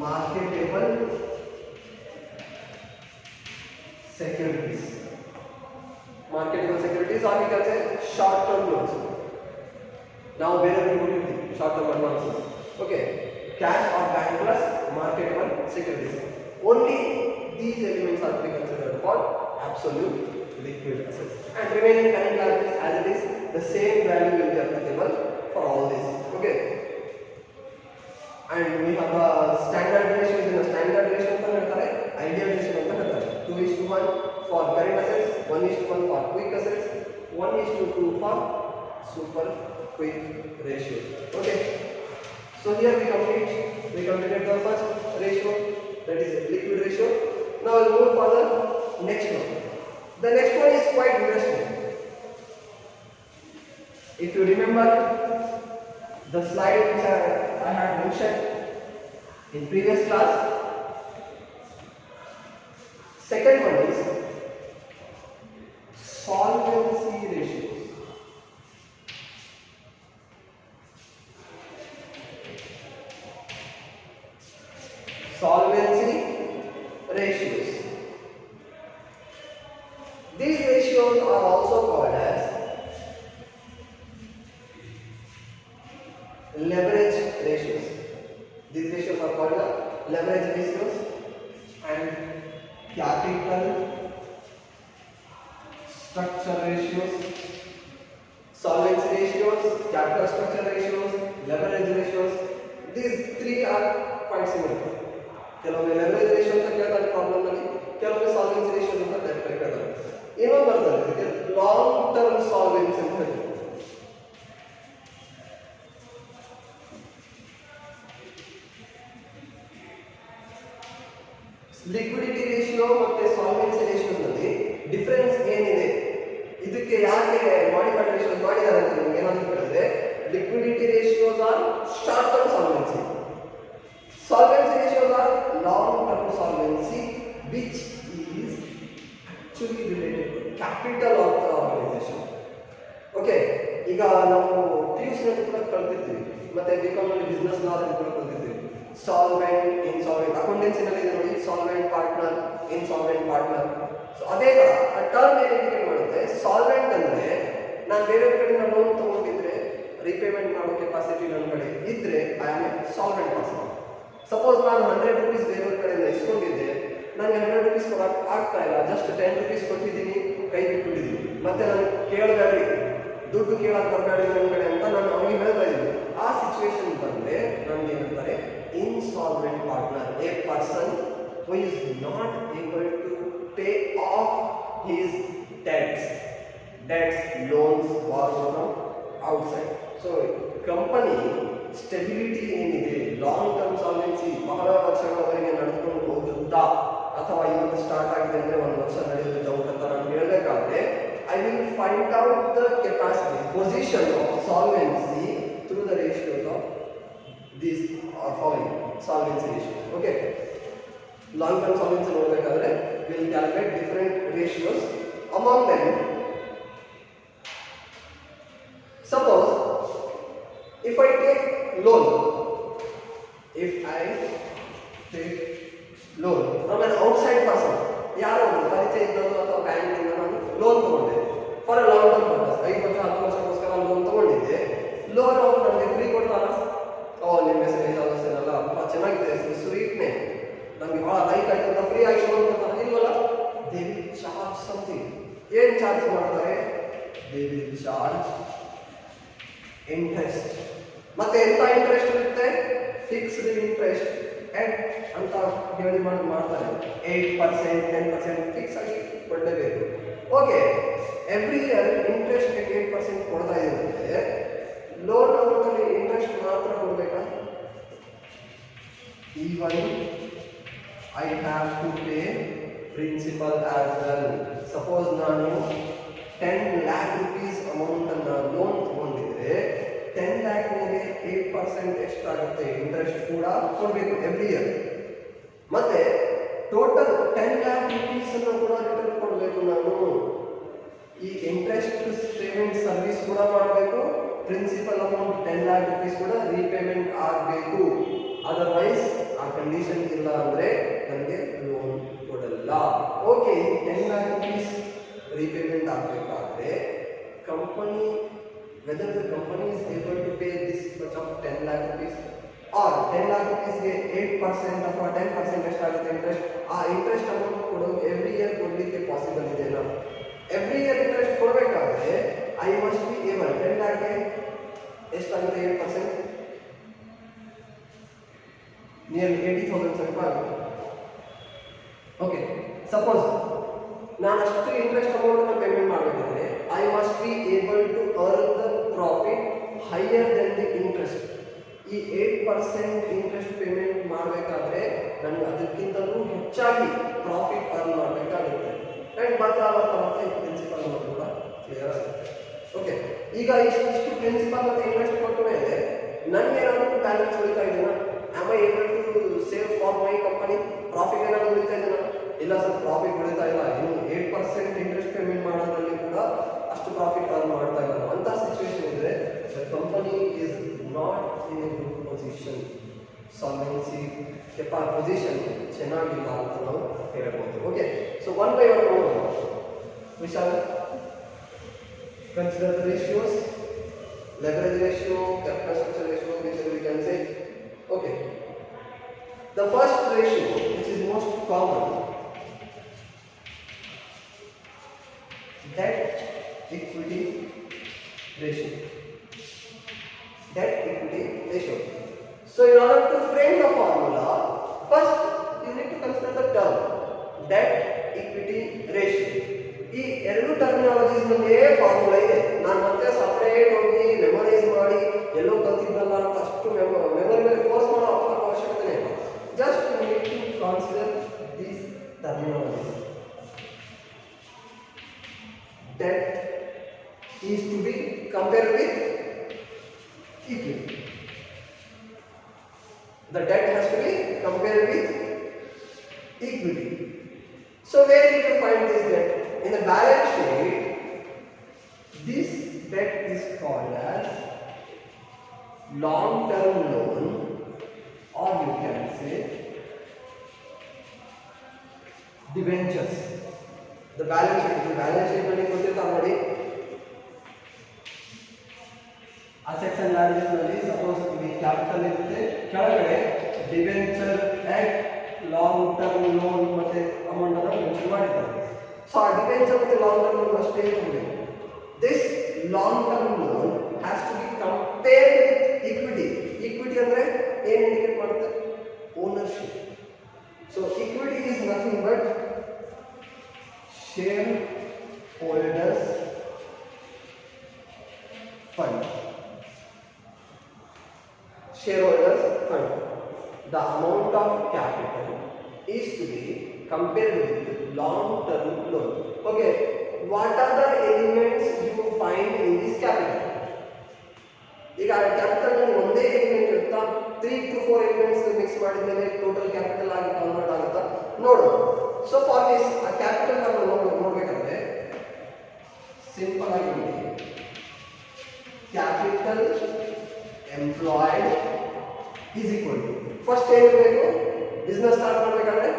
marketable securities. Marketable securities or we can say short term loans. Now where are we going to short term advances? Okay, cash or bank plus marketable securities. Only these elements are to be considered for absolute liquid assets. And remaining current liabilities as it is, the same value will be applicable for all these. Okay. And we have a standard ratio. In a standard ratio ಅಂತ ಹೇಳ್ತಾರೆ, ideal ratio ಅಂತ ಹೇಳ್ತಾರೆ. 2:1 for current assets, 1:1 for quick assets, 1:2 for super quick ratio. Okay. So here we completed the first ratio, that is liquid ratio. Now we'll move for the next one. The next one is quite interesting. If you remember the slide which I had mentioned in previous class, second one is solvency ratios. Solvency ratios. These ratios are also called as leverage ratios. These ratios are called leverage ratios and capital structure ratios. Solvency ratios, capital structure ratios, leverage ratios. These three are quite similar. ಕೆಲವೊಮ್ಮೆ leverage ratio ಅಂತ ಕೇಳ್ತಾರೆ problem ನಲ್ಲಿ, ಕೆಲವೊಮ್ಮೆ solvency ratio ಅಂತ ಕೇಳ್ತಾರೆ. ಏನೋ ಬರ್ತದೆ ಇದಕ್ಕೆ ಲಾಂಗ್ ಟರ್ಮ್ ಸಾಲ್ವೆನ್ಸಿ ಅಂತ ಹೇಳ್ತಾರೆ. ಲಿಕ್ವಿಡಿಟಿ ರೇಷಿಯೋ ಮತ್ತೆ ಸಾಲ್ವೆನ್ಸಿ ರೇಷಿಯೋದಲ್ಲಿ ಡಿಫರೆನ್ಸ್ ಏನಿದೆ, ಇದಕ್ಕೆ ಯಾಕೆ ಮಾಡಿಫೈಡ್ ರೇಷಿಯೋಸ್ ಮಾಡಿದ್ದಾರೆ ಅಂತ ನಿಮಗೆ ಏನಾದ್ರು ಹೇಳಿದ್ರೆ, liquidity ratios are short term solvency, solvency ratios are long term solvency which is actually related to capital of the organisation. Okay, ಈಗ ನಾವು PUC ನಲ್ಲಿ ಕೂಡ ಕಲ್ತಿರ್ತೀವಿ, ಮತ್ತೆ ಬಿಕಾಮ್ ನಲ್ಲಿ ಬಿಸ್ನೆಸ್ ಲಾ ಅಲ್ಲಿ ಕೂಡ ಕಲ್ತಿರ್ತೀವಿ. ಸಾಲ್ವೆಂಟ್, ಇನ್ಸಾಲ್ವೆಂಟ್, ಅಕೌಂಟೆನ್ಸಿ ನಲ್ಲಿ ಇದೆ ನೋಡಿ, solvent partner, insolvent partner. So ಅದೇ ತರ ಆ ಟರ್ಮ್ ಏನು ಇಂಡಿಕೇಟ್ ಮಾಡುತ್ತೆ, ಸಾಲ್ವೆಂಟ್ ಅಂದ್ರೆ ನಾನು ಬೇರೆ ಕಡೆಯಿಂದ ಲೋನ್ ತಗೊಂಡಿದ್ರೆ ರಿಪೇಮೆಂಟ್ ಮಾಡೋ ಕೆಪಾಸಿಟಿ ನನ್ನ ಕಡೆ ಇದ್ರೆ I am A solvent person. Suppose ನಾನು 100 ರೂಪೀಸ್ ಬೇರೆಯವ್ರ ಕಡೆಯಿಂದ ಇಸ್ಕೊಂಡಿದ್ದೆ, ನನಗೆ 100 ರೂಪೀಸ್ ಕೊಡಕ್ಕೆ ಆಗ್ತಾ ಇಲ್ಲ, ಜಸ್ಟ್ 10 ರೂಪೀಸ್ ಕೊಟ್ಟಿದ್ದೀನಿ, ಕೈ ಬಿಟ್ಬಿಟ್ಟಿದ್ದೀನಿ, ಮತ್ತೆ ನಾನು ಕೇಳಬೇಡಿ, ದುಡ್ಡು ಕೇಳಕ್ಕೆ ಬರಬೇಡಿ ನನ್ನ ಕಡೆ ಅಂತ ನಾನು ಅವನಿಗೆ ಹೇಳ್ತಾ ಇದ್ದೀನಿ. ಆ ಸಿಚುವೇಶನ್ ಬಂದ್ರೆ ನಮ್ಗೆ ಏನಂತಾರೆ, insolvent partner, a person who is not able to pay off his debts, loans borrowed from outside. So company stability ಏನಿದೆ, ಲಾಂಗ್ ಟರ್ಮ್ ಸಾಲ್ವೆನ್ಸಿ ಬಹಳ ವರ್ಷಗಳವರೆಗೆ ನಡೆದುಕೊಂಡು ಹೋಗುತ್ತಾ, ಅಥವಾ ಇವತ್ತು ಸ್ಟಾರ್ಟ್ ಆಗಿದೆ ಅಂದ್ರೆ 1 ವರ್ಷ ನಡೆಯುತ್ತೆ ಡೌಟ್ ಅಂತ ನಾನು ಹೇಳಬೇಕಾದ್ರೆ, I will find out the capacity, position of solvency through the ratios of these are following solvency ratios. Okay, long term solvency ನೋಡಬೇಕಾದ್ರೆ we will calculate different ratios. Among them, suppose if I take loan from an outside person, ಯಾರೋ ಒಬ್ಬರು ಪರಿಚಯ ಇದ್ದವರು ಅಥವಾ bank ಇಂದ ನಾನು loan ತಗೊಂಡೆ for a long term purpose, 5 ವರ್ಷ 10 ವರ್ಷಕ್ಕೋಸ್ಕರ ಲೋನ್ ತಗೊಂಡಿದ್ದೆ. ಲೋನ್ ಅವರು ನನಗೆ ಫ್ರೀ ಕೊಡ್ತಾರ, ನಿಮ್ಮ ಹೆಸರು ಎಲ್ಲ ಬಹಳ ಚೆನ್ನಾಗಿದೆ, ಸ್ವೀಟ್ ನೇಮ್, ನಮಗೆ ಬಹಳ ಲೈಕ್ ಆಯ್ತು ಅಂತ ಫ್ರೀ ಆಗಿ ಲೋನ್ ಕೊಡ್ತಾರ, ಇಲ್ವಲ್ಲ? They will charge something. ಏನು ಚಾರ್ಜ್ ಮಾಡ್ತಾರೆ? They will charge interest. ಮತ್ತೆ ಎಂತ ಇಂಟ್ರೆಸ್ಟ್ ಇರುತ್ತೆ? ಫಿಕ್ಸ್ಡ್ ಇಂಟ್ರೆಸ್ಟ್ ಅಂತ ಹೇಳಿ ಮಾಡ್ತಾರೆ. 8%, 10% ಫಿಕ್ಸ್ ಆಗಿ ಕೊಡಲೇಬೇಕು. ಓಕೆ, ಎವ್ರಿ ಇಯರ್ ಇಂಟ್ರೆಸ್ಟ್ 8% ಕೊಡ್ತಾ ಇರುತ್ತೆ. ಲೋನ್ ಅಮೌಂಟಲ್ಲಿ ಇಂಟ್ರೆಸ್ಟ್ ಮಾತ್ರ ಕೊಡಬೇಕಾ? Even I have to pay principal as well. Suppose ನಾನು 10 lakh rupees ಅಮೌಂಟ್ ಅನ್ನ ಲೋನ್ ತಗೊಂಡಿದ್ರೆ 10 lakh ಮೇಲೆ 8% ಎಷ್ಟಾಗುತ್ತೆ ಇಂಟ್ರೆಸ್ಟ್ ಕೂಡ ಕೊಡಬೇಕು ಎವ್ರಿ ಇಯರ್. ಮತ್ತೆ ಟೋಟಲ್ 10 lakh rupees ಅನ್ನು ಕೂಡ ರಿಟರ್ನ್ ಕೊಡಬೇಕು ನಾನು. ಈ ಇಂಟ್ರೆಸ್ಟ್ ಪೇಮೆಂಟ್ ಸರ್ವಿಸ್ ಕೂಡ ಮಾಡಬೇಕು, ಪ್ರಿನ್ಸಿಪಲ್ ಅಮೌಂಟ್ 10 lakh rupees ಕೂಡ ರೀಪೇಮೆಂಟ್ ಆಗಬೇಕು. ಅದರ್ವೈಸ್ ಆ ಕಂಡೀಷನ್ ಇಲ್ಲ ಅಂದ್ರೆ ನನಗೆ ಲೋನ್ ಕೊಡಲ್ಲ. ಓಕೆ, 10 lakh rupees ರೀಪೇಮೆಂಟ್ ಆಗಬೇಕಾದ್ರೆ company, whether the company is able to pay this much of 10 lakh rupees or 10 lakh rupees ಗೆ 8% ಅಥವಾ 10% ಎಷ್ಟಾಗುತ್ತೆ ಇಂಟ್ರೆಸ್ಟ್, ಆ ಇಂಟ್ರೆಸ್ಟ್ ಅಮೌಂಟ್ ಕೊಡೋದು ಎವ್ರಿ ಇಯರ್ ಕೊಡಲಿಕ್ಕೆ ಪಾಸಿಬಲ್ ಇದೆಯಾ? ಎವ್ರಿ ಇಯರ್ ಇಂಟ್ರೆಸ್ಟ್ ಕೊಡಬೇಕಾದ್ರೆ I must be Abel 10 lakh ಗೆ ಎಷ್ಟಾಗುತ್ತೆ 8%, ನಿಯರ್ಲಿ 80,000 ರೂಪಾಯಿ ಆಗುತ್ತೆ. ಓಕೆ, ಸಪೋಸ್ ನಾನು ಅಷ್ಟು ಇಂಟ್ರೆಸ್ಟ್ ಅಮೌಂಟ್ ಅನ್ನು ಪೇಮೆಂಟ್ ಮಾಡಬೇಕಾದ್ರೆ I must be able to earn the profit higher than the interest. ಈ 8% ಇಂಟ್ರೆಸ್ಟ್ ಪೇಮೆಂಟ್ ಮಾಡಬೇಕಾದ್ರೆ ನನಗೆ ಅದಕ್ಕಿಂತಲೂ ಹೆಚ್ಚಾಗಿ ಪ್ರಾಫಿಟ್ ಅರ್ನ್ ಮಾಡಬೇಕಾಗುತ್ತೆ. ಆ್ಯಂಡ್ ಬರ್ತಾ ಪ್ರಿನ್ಸಿಪಲ್ ಅಮೌಂಟ್ ಕೂಡ ಕ್ಲಿಯರ್ ಆಗುತ್ತೆ. ಓಕೆ, ಈಗ ಇಷ್ಟು ಪ್ರಿನ್ಸಿಪಲ್ ಮತ್ತು ಇಂಟ್ರೆಸ್ಟ್ ಕೊಟ್ಟ ಮೇಲೆ ನನಗೆ ಏನಾದರೂ ಬ್ಯಾಲೆನ್ಸ್ ಉಳಿತಾ ಇದೆಯಾ? Am I able to save for my company? Profit ಏನಾದರೂ ಉಳಿತಾ ಇದೆಯಾ? ಇಲ್ಲ ಸರ್, ಪ್ರಾಫಿಟ್ ಉಳಿತಾ ಇಲ್ಲ. ಇನ್ನು 8% ಇಂಟ್ರೆಸ್ಟ್ ಪೇಮೆಂಟ್ ಮಾಡೋದ್ರಲ್ಲಿ ಕೂಡ ಅಷ್ಟು ಪ್ರಾಫಿಟ್ ಅರ್ನ್ ಮಾಡ್ತಾ ಇಲ್ಲ. ಅಂತ ಸಿಚುವೇಶನ್ ಇದ್ರೆ the company is not in a good position, solvency position ಚೆನ್ನಾಗಿಲ್ಲ ಅಂತ ನಾವು ಹೇಳ್ಬೋದು. Okay, so one by one ನೋಡೋಣ. Vishal, consider the ratios, leverage ratio, capital structure ratio, which we can say. Okay, the first ratio, which is most common, debt equity ratio. Debt equity ratio. So in order to frame the formula, first you need to consider the term debt equity ratio. ಈ ಎರಡು terminologies ನಮಗೆ formula ಇದೆ. ನಾನು ಮತ್ತೆ separate ಹೋಗಿ memorise ಮಾಡಿ ಎಲ್ಲೋ ಕಲ್ತಿದ್ದಲ್ಲ ಅಂತ ಅಷ್ಟು ಮೆಮೊರಿ ಮೇಲೆ ಫೋರ್ಸ್ ಮಾಡೋ ಅವಶ್ಯಕತೆ ಇಲ್ಲ. Just you need to consider these terminologies. Debt is to be compared with equity. The debt has to be compared with equity. So where did you find this debt? In the balance sheet, this debt is called as long-term loan, or you can say debentures. The balance sheet ನಲ್ಲಿ ಕೊಟ್ಟಿರ್ತಾರೆ ನೋಡಿ, assets and liabilities ನಲ್ಲಿ suppose ಇಲ್ಲಿ capital ಇರುತ್ತೆ, ಕೆಳಗಡೆ debenture at long term loan ಮತ್ತೆ amount ಅನ್ನು mention ಮಾಡಿದ್ದಾರೆ. ಸೊ ಆ ಡಿಬೆಂಚರ್ ಮತ್ತೆ ಲಾಂಗ್ ಟರ್ಮ್ ಲೋನ್ ಅಷ್ಟೇ ಇರಬೇಕು. This long term loan has to be compared with equity. Equity ಅಂದ್ರೆ ಏನು ಇಂಡಿಕೇಟ್ ಮಾಡುತ್ತೆ? Ownership. So equity is nothing but share holders fund. Shareholders fund. The amount of capital is to be compared with long-term loan. Okay, what are the elements you find in this capital? ಈಗ capital ನಲ್ಲಿ ಒಂದೇ element ಇರುತ್ತಾ? 3 to 4 elements mix ಮಾಡಿದ್ಮೇಲೆ total capital ಆಗಿ convert ಆಗುತ್ತಾ ನೋಡು. So for this ಆ capital ನಾವು ನೋಡಬೇಕಂದ್ರೆ ಸಿಂಪಲ್ ಆಗಿ capital employed is equal to first ಏನಿರಬೇಕು? ಬಿಸ್ನೆಸ್ ಸ್ಟಾರ್ಟ್ ಮಾಡಬೇಕಾದ್ರೆ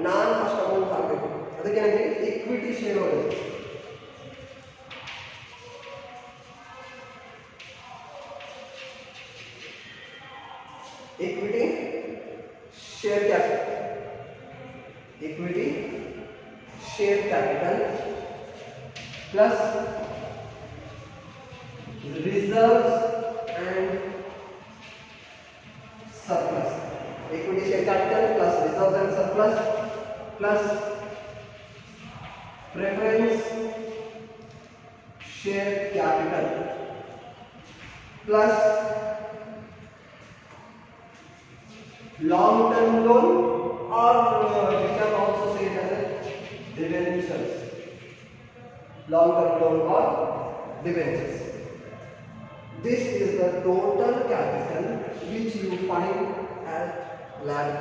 ನಾನು ಫಸ್ಟ್ ಅಮೌಂಟ್ ಹಾಕಬೇಕು. ಅದಕ್ಕೆ ನನಗೆ ಇಕ್ವಿಟಿ ಶೇರ್ ಹೋಗುತ್ತೆ. equity share capital, equity share capital plus reserves and surplus. Equity share capital plus reserves and surplus plus preference share capital plus long term loan, or we can also say it as a debentures. Long term loan or debentures. This is the total capital which you find at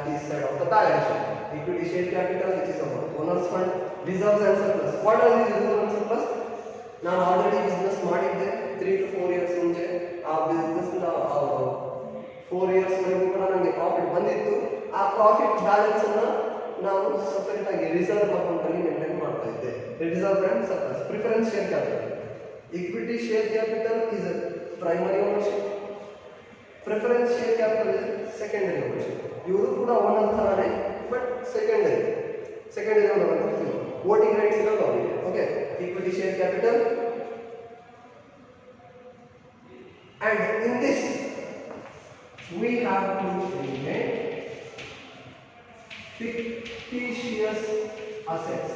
this side of the balance sheet. Equity share capital, which is our owners fund, reserves and surplus. What are these reserves and surplus? ನಾನು already business ಮಾಡಿದ್ದೆ 3 to 4 years ಮುಂಚೆ. ಆ business 4 years ವರೆಗೂ ಕೂಡ ನನಗೆ profit ಬಂದಿತ್ತು. ಆ profit balance ಅನ್ನು ನಾವು ಸಪರೇಟ್ ಆಗಿ ರಿಸರ್ವ್ ಅಕೌಂಟ್ ಅಲ್ಲಿ ಮೇಂಟೈನ್ ಮಾಡ್ತಾ ಇದ್ದೆ. Reserve and surplus. Preference share capital. Equity share capital is a primary ownership. Preference share capital is secondary ownership. ಇವರು ಕೂಡ ಓನ್ ಅಂತಾನೆ, ಬಟ್ ಸೆಕೆಂಡರಿ ಓನರ್ ಅಂತ ಹೇಳ್ತೀವಿ. ವೋಟಿಂಗ್ ರೈಟ್ಸ್ ಇರೋದು ಅವರಿಗೆ. Okay, equity share capital. And in this we have to create fictitious assets.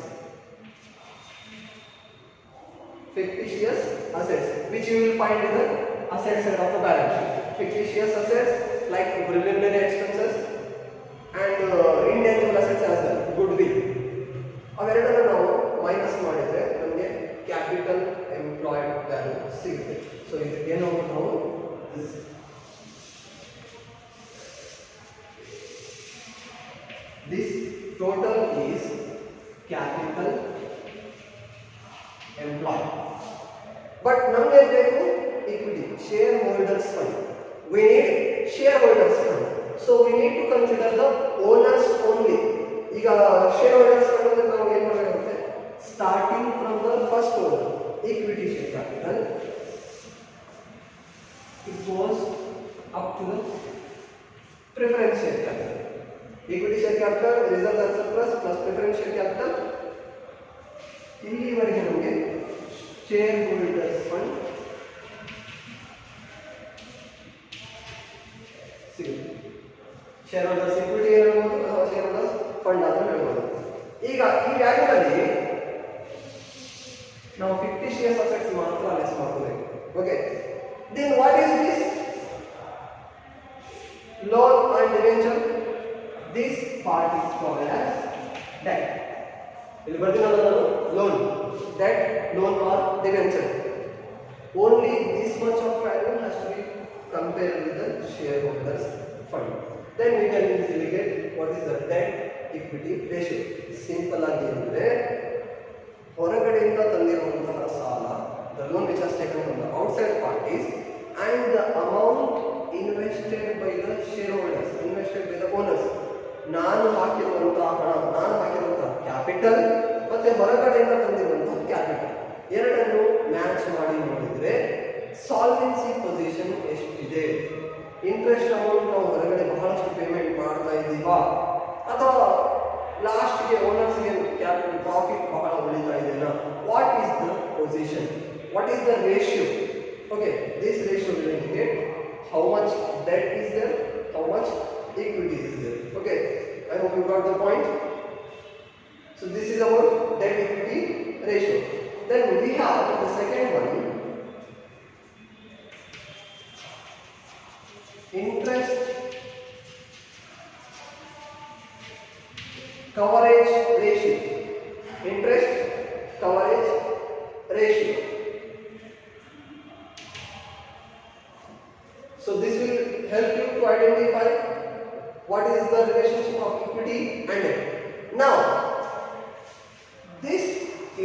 Fictitious assets, which you will find in the asset side of the balance sheet. Fictitious assets like preliminary expenses and intangible assets as well, goodwill. ಅವೆರಡನ್ನು ನಾವು minus ಮಾಡಿದ್ರೆ ನಮಗೆ capital employed value ಸಿಗುತ್ತೆ. So ಇದಕ್ಕೆ ಏನು ನಾವು this total is capital employed. But ನಮಗೆ ಬೇಕು equity, shareholders fund. We need shareholders fund. So we need to consider the owners only. ಈಗ shareholders fund ಅಂದ್ರೆ ನಾವು ಏನು ಮಾಡಬೇಕಾಗುತ್ತೆ? Starting from the first owner, equity share capital, it goes up to the preference share capital. Equity share capital, reserve and surplus plus preference share capital. ಇಲ್ಲಿವರೆಗೆ ನಮಗೆ shareholders fund ಸಿಗುತ್ತೆ. shareholders equity ಹೇಳ್ಬೋದು ಅಥವಾ shareholders fund ಅಂತ ಹೇಳ್ಬೋದು. ಈಗ ಈ ವ್ಯಾಲ್ಯೂನಲ್ಲಿ ನಾವು fictitious assets ಮಾತ್ರ ಲೆಸ್ ಮಾಡ್ಕೋಬೇಕು. Okay, then what is this loan and debenture? This part is called as debt. ಇಲ್ಲಿ ಬರ್ತೀನಲ್ಲ ನಾನು loan, debt, loan or debenture. Only this much of value has to be compared with the shareholders fund. Then we can easily get what is the debt equity ratio. Simple ಆಗಿ ಅಂದ್ರೆ ಹೊರಗಡೆಯಿಂದ ತಂದಿರುವಂತಹ ಸಾಲ, the loan which has taken from the outside parties and the amount invested by the shareholders, invested by the owners. ನಾನು ಹಾಕಿರುವಂತಹ ಹಣ, ನಾನು ಹಾಕಿರುವಂತಹ capital ಮತ್ತೆ ಹೊರಗಡೆಯಿಂದ ತಂದಿರುವಂತಹ capital ಎರಡನ್ನು ಮ್ಯಾಚ್ ಮಾಡಿ ನೋಡಿದ್ರೆ ಸಾಲ್ವೆನ್ಸಿ ಪೊಸಿಷನ್ ಎಷ್ಟಿದೆ, ಇಂಟ್ರೆಸ್ಟ್ ಅಮೌಂಟ್ ನಾವು ಹೊರಗಡೆ ಬಹಳಷ್ಟು ಪೇಮೆಂಟ್ ಮಾಡ್ತಾ ಇದ್ದೀವಾ ಅಥವಾ ಲಾಸ್ಟ್ಗೆ ಓನರ್ಸ್ಗೆ ಕ್ಯಾಪಿಟಲ್ ಪ್ರಾಫಿಟ್ ಬಹಳ ಉಳಿತಾ ಇದೆಯಾ, what is the position, what is the ratio. Okay, this ratio will indicate how much debt is there, how much equity is there. Okay, I hope you got the point. So this is our debt equity ratio. Then we have the second one, interest coverage ratio. Interest coverage ratio. So this will help you to identify what is the relationship of equity and debt. Now this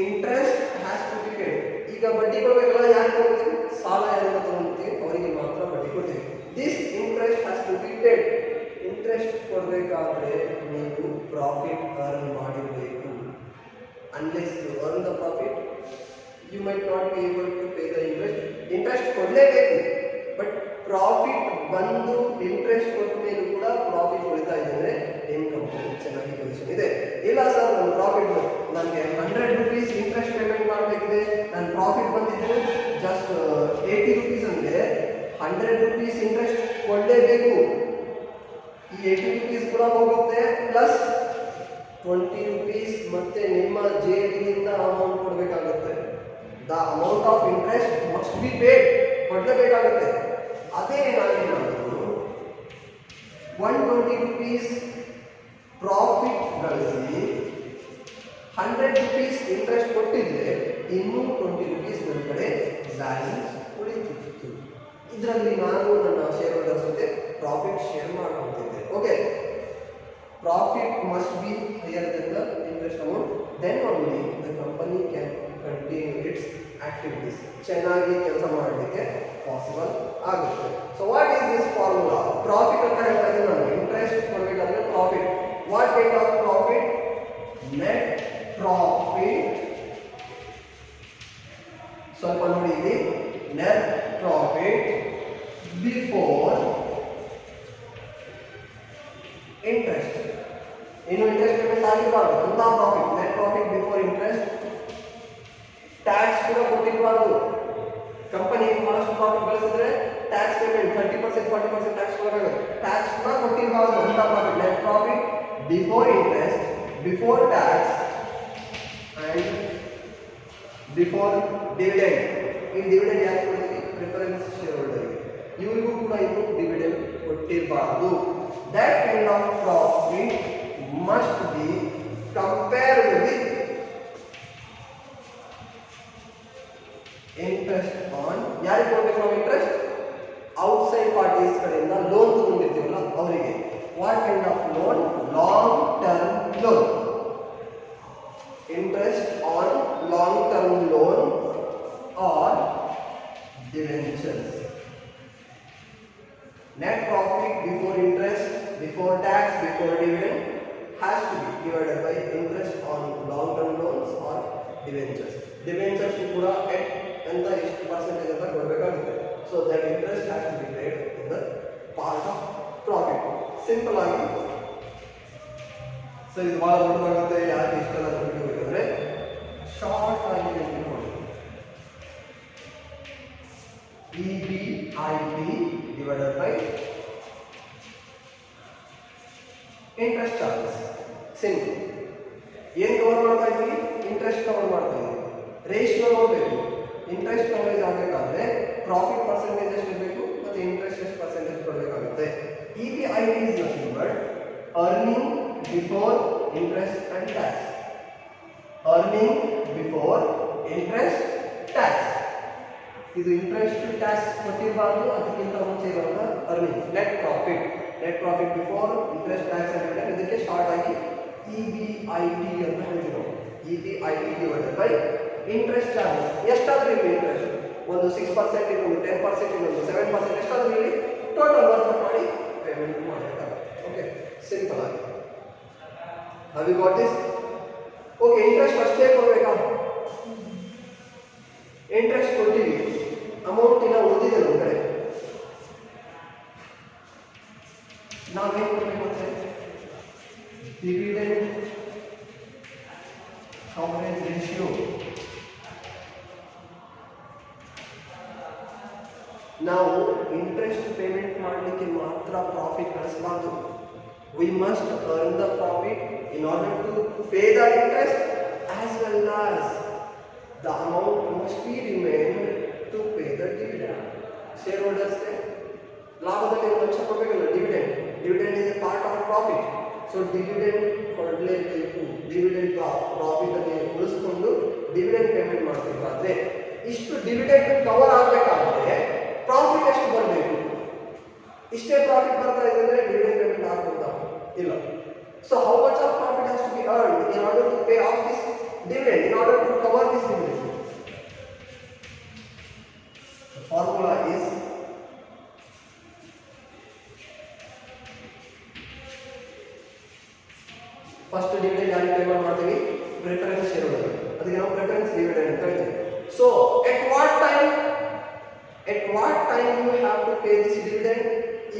interest has to be paid. ಈಗ ಬಡ್ಡಿ ಕೊಡಬೇಕಲ್ಲ, ಯಾರು ಕೊಡ್ತೀವಿ? ಸಾಲ ಯಾರಿಂದ ತಗೊಂಡ್ತೀವಿ ಅವರಿಗೆ ಮಾತ್ರ ಬಡ್ಡಿ ಕೊಡ್ತೀವಿ. This interest has to be paid. Interest ಕೊಡಬೇಕಾದ್ರೆ ನೀವು ಪ್ರಾಫಿಟ್ ಅರ್ನ್ ಮಾಡಿರಬೇಕು. Unless you earn the profit, you might not be able to pay the interest. Interest ಕೊಡಲೇಬೇಕು, ಬಟ್ ಪ್ರಾಫಿಟ್ ಬಂದು ಇಂಟ್ರೆಸ್ಟ್ ಕೊಟ್ಟ ಮೇಲೂ ಕೂಡ ಪ್ರಾಫಿಟ್ ಉಳಿತಾ ಇದ್ದರೆ ಇನ್ಕಮ್ ಚೆನ್ನಾಗಿ ಪೊಸಿಷನ್ ಇದೆ. ಇಲ್ಲ ಸರ್, ನನ್ನ ಪ್ರಾಫಿಟ್ ನನಗೆ 100 rupees ಇಂಟ್ರೆಸ್ಟ್ ಪೇಮೆಂಟ್ ಮಾಡಬೇಕಿದೆ, ನನ್ನ ಪ್ರಾಫಿಟ್ ಬಂದಿದ್ದು ಜಸ್ಟ್ 80 rupees ಅಂದರೆ 100 rupees ಇಂಟ್ರೆಸ್ಟ್ ಕೊಡಲೇಬೇಕು. ಈ 80 rupees ಕೂಡ ಹೋಗುತ್ತೆ, ಪ್ಲಸ್ 20 rupees ಮತ್ತೆ ನಿಮ್ಮ ಜೇಬಿನಿಂದ ಅಮೌಂಟ್ ಕೊಡಬೇಕಾಗುತ್ತೆ. The amount of interest must be paid, ಕೊಡಲೇಬೇಕಾಗುತ್ತೆ. ಅದೇ ನಾನೇನಾದರೂ 120 rupees ಪ್ರಾಫಿಟ್ ಗಳಿಸಿ 100 rupees ಇಂಟ್ರೆಸ್ಟ್ ಕೊಟ್ಟಿದ್ರೆ ಇನ್ನೂ 20 rupees ನನ್ನ ಕಡೆ ಬ್ಯಾಲೆನ್ಸ್ ಉಳಿತಿತ್ತು. ಇದರಲ್ಲಿ ನಾನು ನನ್ನ ಶೇರ್ ಹೋಲ್ಡರ್ಸ್ ಜೊತೆ ಪ್ರಾಫಿಟ್ ಶೇರ್ ಮಾಡ್ಕೊತಿದ್ದೆ. Okay, profit must be higher than the interest amount, then only the company can continue its activities. ಚೆನ್ನಾಗಿ ಕೆಲಸ ಮಾಡಲಿಕ್ಕೆ ಪಾಸಿಬಲ್ ಆಗುತ್ತೆ. So what is this formula? Profit ಅಂತ ಹೇಳ್ತಾ ಇದ್ದೀನಿ ನಾನು. ಇಂಟ್ರೆಸ್ಟ್ ಕೊಡಬೇಕಾದ್ರೆ profit. What kind of profit? Net profit. ಸ್ವಲ್ಪ ನೋಡಿ ಇಲ್ಲಿ, ನೆಟ್ ಪ್ರಾಫಿಟ್ ಬಿಫೋರ್ ಇಂಟ್ರೆಸ್ಟ್. ಇನ್ನು ಇಂಟ್ರೆಸ್ಟ್ ಪೇಮೆಂಟ್ ಆಗಿರಬಾರ್ದು ಅಂತ profit. Net profit before interest. Tax ಕೂಡ ಕೊಟ್ಟಿರಬಾರ್ದು. ಕಂಪನಿ ಬಹಳಷ್ಟು ಪ್ರಾಫಿಟ್ ಗಳಿಸಿದ್ರೆ ಟ್ಯಾಕ್ಸ್ ಪೇಮೆಂಟ್ 30% 40% ಟ್ಯಾಕ್ಸ್ ಕೊಡಬೇಕು. ಟ್ಯಾಕ್ಸ್ ಕೂಡ ಕೊಟ್ಟಿರಬಾರ್ದು ಅಂತ profit. Net profit before interest, before tax and before dividend. ಈ ಡಿವಿಡೆಂಡ್ ಯಾಕೆ ಕೊಡ್ತೀವಿ? ಪ್ರಿಫರೆನ್ಸ್ ಶೇರ್ ಹೋಲ್ಡರ್ಗೆ. ಇವರಿಗೂ ಕೂಡ ಇದು ಡಿವಿಡೆಂಡ್ ಕೊಟ್ಟಿರಬಾರ್ದು. That kind of profit must be compared with interest on. ಯಾರಿಗೆ ಕೊಡಬೇಕು ನಾವು ಇಂಟ್ರೆಸ್ಟ್? ಔಟ್ಸೈಡ್ ಪಾರ್ಟೀಸ್ ಕಡೆಯಿಂದ ಲೋನ್ ತಗೊಂಡಿರ್ತೀವಲ್ಲ ಅವರಿಗೆ. What kind of loan? Long term loan. Interest on long term loan R debentures. Net profit before interest, before tax, before dividend has to be divided by interest on long term loans or debentures. Debentures ಕೂಡ ಅಂತ ಎಷ್ಟು percentage ಅಂತ ಕೊಡಬೇಕಾಗುತ್ತೆ. So that interest has to be paid in the part of profit. Simple ಆಗಿ. So ಇದು ಬಹಳ ದೊಡ್ಡದಾಗುತ್ತೆ. ಯಾಕೆ ಇಷ್ಟೆಲ್ಲ ತಿಳ್ಕೊಬೇಕಂದ್ರೆ ಶಾರ್ಟ್ ಆಗಿ ನೆನಪಿಟ್ಕೊಳ್ಳಿ. EBIT divided by interest charges. Simple. ಏನು ಕವರ್ ಮಾಡ್ತಾ ಇದ್ದೀವಿ? ಇಂಟ್ರೆಸ್ಟ್ ಕವರ್ ಮಾಡ್ತಾ ಇದ್ದೀವಿ. ರೇಷಿಯೋ ನೋಡಬೇಕು. ಇಂಟ್ರೆಸ್ಟ್ ಕವರೇಜ್ ಆಗಬೇಕಾದ್ರೆ ಪ್ರಾಫಿಟ್ ಪರ್ಸೆಂಟೇಜ್ ಎಷ್ಟು ಇರಬೇಕು ಮತ್ತು ಇಂಟ್ರೆಸ್ಟ್ ಎಷ್ಟು ಪರ್ಸೆಂಟೇಜ್ ಕೊಡಬೇಕಾಗುತ್ತೆ. EBIT is nothing but earning before interest and tax. Earning before interest tax. ಇದು ಇಂಟ್ರೆಸ್ಟ್ ಟ್ಯಾಕ್ಸ್ ಕೊಟ್ಟಿರಬಾರ್ದು, ಅದಕ್ಕಿಂತ ಮುಂಚೆ ಇರೋದ earning. Net profit. Net profit before interest tax ಅಂತ ಹೇಳಿದ್ರೆ ಇದಕ್ಕೆ ಶಾರ್ಟ್ ಆಗಿ EBIT ಅಂತ ಹೇಳ್ತೀವಿ ನಾವು. EBIT divided by interest charges. ಎಷ್ಟಾದ್ರೂ ಇಲ್ಲಿ ಇಂಟ್ರೆಸ್ಟ್ ಒಂದು 6%, ಇನ್ನೊಂದು 10%, ಇನ್ನೊಂದು 7%, ಎಷ್ಟಾದ್ರೂ ಇಲ್ಲಿ ಟೋಟಲ್ ವರ್ಕ್ ಮಾಡಿ ಪೇಮೆಂಟ್ ಮಾಡಬೇಕಾಗುತ್ತೆ. ಓಕೆ, ಸಿಂಪಲ್ ಆಗಿ. Have you got this? Okay, interest ಅಷ್ಟೇ ಕೊಡಬೇಕಾ? ಇಂಟ್ರೆಸ್ಟ್ ಕೊಟ್ಟಿವಿ, ಅಮೌಂಟ್ ಇಲ್ಲ ಉಳಿದಿದೆ ನಮ್ಮ ಕಡೆ. ನಾವೇನು ಕೊಡಬೇಕು ಅಂದರೆ ಡಿವಿಡೆಂಡ್ ಕವರೇಜ್ ರೇಷಿಯೋ. ನಾವು ಇಂಟ್ರೆಸ್ಟ್ ಪೇಮೆಂಟ್ ಮಾಡಲಿಕ್ಕೆ ಮಾತ್ರ ಪ್ರಾಫಿಟ್ ಗಳಿಸಬಾರ್ದು. We must earn the profit in order to pay the interest as well as the amount must be remained to pay the dividend. Shareholders ke ಲಾಭದಲ್ಲಿ 1 ಲಕ್ಷ ಕೊಡಬೇಕಲ್ಲ dividend. Dividend is A part of profit. So dividend ಕೊಡಲೇಬೇಕು. Dividend profit ಅಲ್ಲಿ ಉಳಿಸಿಕೊಂಡು dividend payment ಮಾಡಬೇಕಾದ್ರೆ ಇಷ್ಟು dividend cover ಆಗಬೇಕಾದ್ರೆ profit ಎಷ್ಟು ಬರಬೇಕು? ಇಷ್ಟೇ ಪ್ರಾಫಿಟ್ ಬರ್ತಾ ಇದೆ ಅಂದ್ರೆ ಡಿವಿಡೆಂಡ್ ಪೇಮೆಂಟ್ ಆಗ್ಬೋದಾ? ಇಲ್ಲ. So how much of profit has to be earned in order to pay off this dividend, in order to cover this dividend? The formula is first dividend ಯಾರಿಗೆ pay ಮಾಡ್ತೀವಿ? Preference share holder. ಅದಕ್ಕೆ ನಾವು preference dividend ಅಂತ ಹೇಳ್ತೀವಿ. So at what time you have to pay this dividend?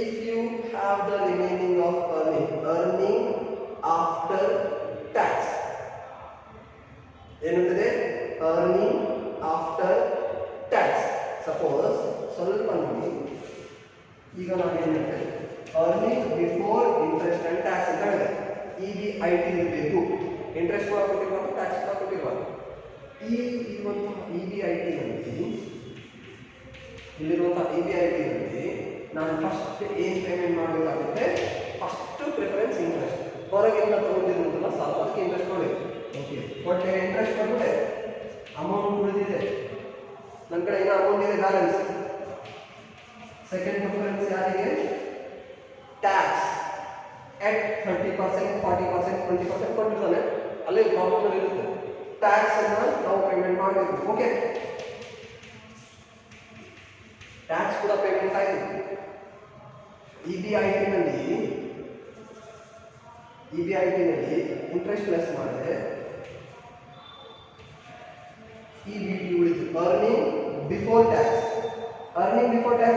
If you have the remaining of earning after tax. ಏನಂತದೆ? earning after tax. Suppose ಸ್ವಲ್ಪ ನೋಡಿ, ಈಗ ನಾವು ಏನು ಹೇಳ್ತೇವೆ? earning before interest and tax ಅಂತ ಹೇಳಿದೆ. EBIT ಇರಬೇಕು. ಇಂಟ್ರೆಸ್ಟ್ ಕೂಡ ಕೊಟ್ಟಿರಬಾರ್ದು, ಟ್ಯಾಕ್ಸ್ ಕೂಡ ಕೊಟ್ಟಿರಬಾರ್ದು. EBIT ನಲ್ಲಿ ಇಲ್ಲಿರುವಂತಹ EBIT ನಲ್ಲಿ ನಾನು ಫಸ್ಟ್ ಏನು ಪೇಮೆಂಟ್ ಮಾಡಬೇಕಾಗುತ್ತೆ? First preference interest. ಹೊರಗಿಂದ ತಗೊಂಡಿರೋದನ್ನ ಸಾಲ ಅದಕ್ಕೆ ಇಂಟ್ರೆಸ್ಟ್ ಕೊಡಬೇಕು. ಓಕೆ ಕೊಟ್ಟೆ ಇಂಟ್ರೆಸ್ಟ್ ಕೊಟ್ಟೆ ಅಮೌಂಟ್ ಉಳಿದಿದೆ ನನ್ನ ಕಡೆ ಇನ್ನೂ ಅಮೌಂಟ್ ಇದೆ ಬ್ಯಾಲೆನ್ಸ್ ಸೆಕೆಂಡ್ ಪ್ರಿಫರೆನ್ಸ್ ಯಾರಿಗೆ ಟ್ಯಾಕ್ಸ್ at 30%, 40%, 20% ಕೊಟ್ಟಿರ್ತಾನೆ ಅಲ್ಲಿ ಪ್ರಾಬ್ಲಮ್ ಇರುತ್ತೆ ಟ್ಯಾಕ್ಸ್ ಅನ್ನು ನಾವು ಪೇಮೆಂಟ್ ಮಾಡಬೇಕು ಓಕೆ ಟ್ಯಾಕ್ಸ್ ಕೂಡ ಪೇಮೆಂಟ್ ಆಯಿತು EBIT ನಲ್ಲಿ ಇಂಟ್ರೆಸ್ಟ್ ಲೆಸ್ ಮಾಡಿದ್ರೆ EBT ಉಳಿತು ಅರ್ನಿಂಗ್ ಬಿಫೋರ್ ಟ್ಯಾಕ್ಸ್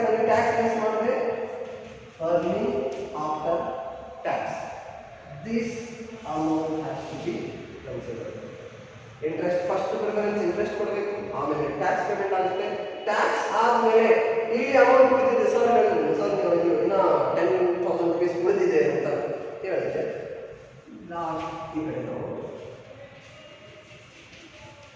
ನಲ್ಲಿ ಟ್ಯಾಕ್ಸ್ ಲೆಸ್ ಮಾಡಿದ್ರೆ earning after tax. This amount has to be considered. Interest first preference interest ಕೊಡಬೇಕು ಆಮೇಲೆ ಟ್ಯಾಕ್ಸ್ ಪೇಮೆಂಟ್ ಆಗುತ್ತೆ ಟ್ಯಾಕ್ಸ್ ಆದ್ಮೇಲೆ ಇಲ್ಲಿ ಅಮೌಂಟ್ ಉಳಿದಿದೆ ಸರ್ ಹೇಳಿದ್ರು ಸರ್ ನೀವು ಇನ್ನ 10,000 rupees ಉಳಿದಿದೆ ಅಂತ ಹೇಳಿದ್ರೆ ಲಾಸ್ಟ್ ಈ ಕಡೆ ನಾವು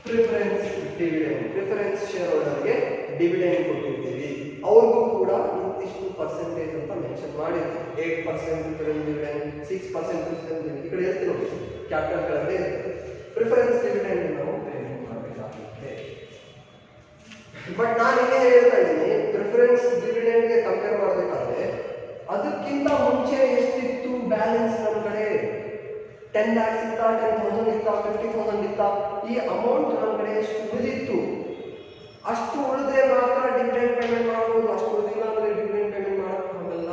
ಪ್ರಿಫರೆನ್ಸ್ ಶೇರ್ ಹೋಲ್ಡರ್ಗೆ ಡಿವಿಡೆಂಡ್ ಕೊಟ್ಟಿರ್ತೀವಿ ಅವ್ರಿಗೂ ಕೂಡ ಇಂತಿಷ್ಟು ಪರ್ಸೆಂಟೇಜ್ ಅಂತ ಮೆನ್ಷನ್ ಮಾಡಿದ್ವಿ 8% ಡಿವಿಡೆಂಡ್ 6% ಈ ಕಡೆ ಹೇಳ್ತೀವಿ ನೋಡಿ ಕ್ಯಾಪಿಟಲ್ ಕೆಳಗಡೆ ಪ್ರಿಫರೆನ್ಸ್ ಡಿವಿಡೆಂಡ್ ನಾವು ಪೇಮೆಂಟ್ ಮಾಡಬೇಕಾಗುತ್ತೆ ಬಟ್ ನಾನು ಈಗ ಹೇಳ್ತಾ ಇದ್ದೀನಿ ಪ್ರಿಫರೆನ್ಸ್ ಡಿವಿಡೆಂಡ್ಗೆ ಕಂಪೇರ್ ಮಾಡಬೇಕಾದ್ರೆ ಅದಕ್ಕಿಂತ ಮುಂಚೆ ಎಷ್ಟಿತ್ತು ಬ್ಯಾಲೆನ್ಸ್ ನಮ್ಮ ಕಡೆ 10 lakhs ಇತ್ತಾ 10,000 ಇತ್ತಾ 50,000 ಇತ್ತಾ ಈ ಅಮೌಂಟ್ ನಮ್ಮ ಕಡೆ ಎಷ್ಟು ಉಳಿದಿತ್ತು ಅಷ್ಟು ಉಳಿದ್ರೆ ಮಾತ್ರ ಡಿವಿಡೆಂಡ್ ಪೇಮೆಂಟ್ ಮಾಡಬಹುದು ಅಷ್ಟು ಉಳಿದಿಲ್ಲ ಅಂದ್ರೆ ಡಿವಿಡೆಂಡ್ ಪೇಮೆಂಟ್ ಮಾಡೋಕ್ಕಾಗಲ್ಲ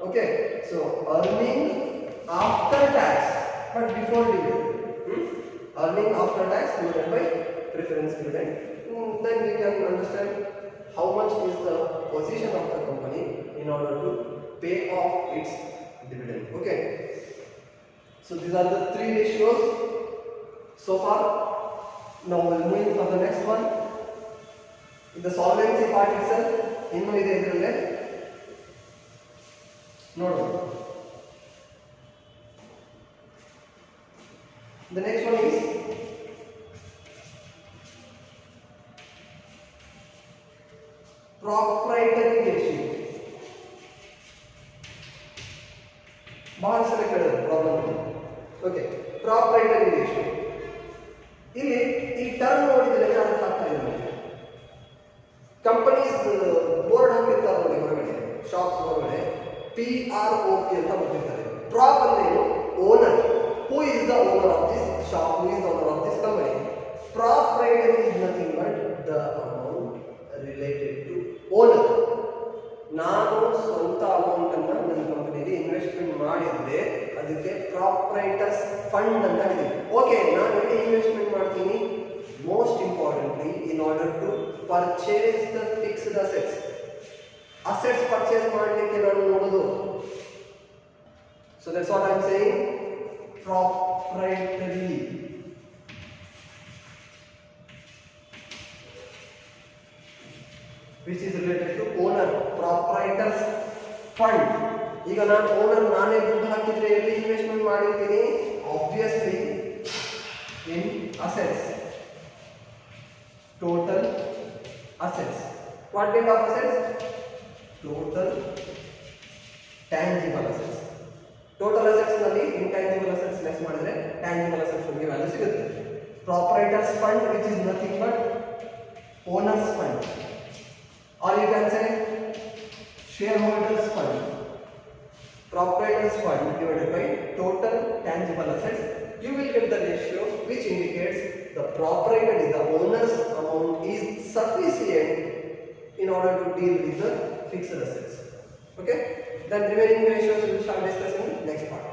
okay so earning after tax but before dividend earning after tax divided by preference dividend then we can understand how much is the position of the company in order to pay off its dividend okay so these are the three ratios so far now we'll move for the next one the solvency part itself ಇನ್ನು ಇದೆ ಇದರಲ್ಲೇ ನೋಡೋಣ the next one is proprietary ratio ಬಹಳ ಸಲ ಕೇಳಿದ್ರು problem okay proprietary ratio ಇಲ್ಲಿ ಈ term ನೋಡಿದ್ರೆ ಅರ್ಥ ಆಗ್ತಾ ಇಲ್ಲ ಕಂಪನೀಸ್ ಬೋರ್ಡ್ ಹಾಕಿರ್ತಾರೆ ನೋಡಿ ಹೊರಗಡೆ ಶಾಪ್ಸ್ ಹೊರಗಡೆ PROP ಅಂತ ಬರ್ತಿರ್ತಾರೆ ಪ್ರಾಪ್ ಅಂದ್ರೆ ಏನು owner who is the owner of this shop who is the owner of this company proprietary is nothing but the amount related to owner ನಾನು ಸ್ವಂತ ಅಮೌಂಟ್ ಅನ್ನು ನನ್ನ ಕಂಪನಿಗೆ ಇನ್ವೆಸ್ಟ್ಮೆಂಟ್ ಮಾಡಿದ್ರೆ ಅದಕ್ಕೆ ಪ್ರಾಪರೈಟರ್ಸ್ ಫಂಡ್ ಅಂತ ಇದೆ ಓಕೆ ನಾನು ಎಲ್ಲಿ ಇನ್ವೆಸ್ಟ್ಮೆಂಟ್ ಮಾಡ್ತೀನಿ most importantly in order to purchase the fixed assets purchase ಮಾಡಲಿಕ್ಕೆ ನಾನು ನೋಡೋದು so that's what I am saying proprietary which is related to owner proprietors fund ಈಗ ನಾನು ಓನರ್ ನಾನೇ ದುಡ್ಡು ಹಾಕಿದ್ರೆ ಎಲ್ಲಿ ಇನ್ವೆಸ್ಟ್ಮೆಂಟ್ ಮಾಡಿರ್ತೀನಿ obviously in assets total assets what kind of assets total tangible assets total assets ನಲ್ಲಿ ಇಂಟ್ಯಾಂಜಿಬಲ್ ಅಸೆಟ್ಸ್ ಲೆಸ್ ಮಾಡಿದ್ರೆ tangible assets ಗೆ ವ್ಯಾಲ್ಯೂ ಸಿಗುತ್ತೆ proprietors fund which is nothing but owners fund or you can say shareholders fund proprietors fund divided by total tangible assets you will get the ratio which indicates the proprietor the owner's amount is sufficient in order to deal with the fixed assets okay then remaining ratios we will start discussing next part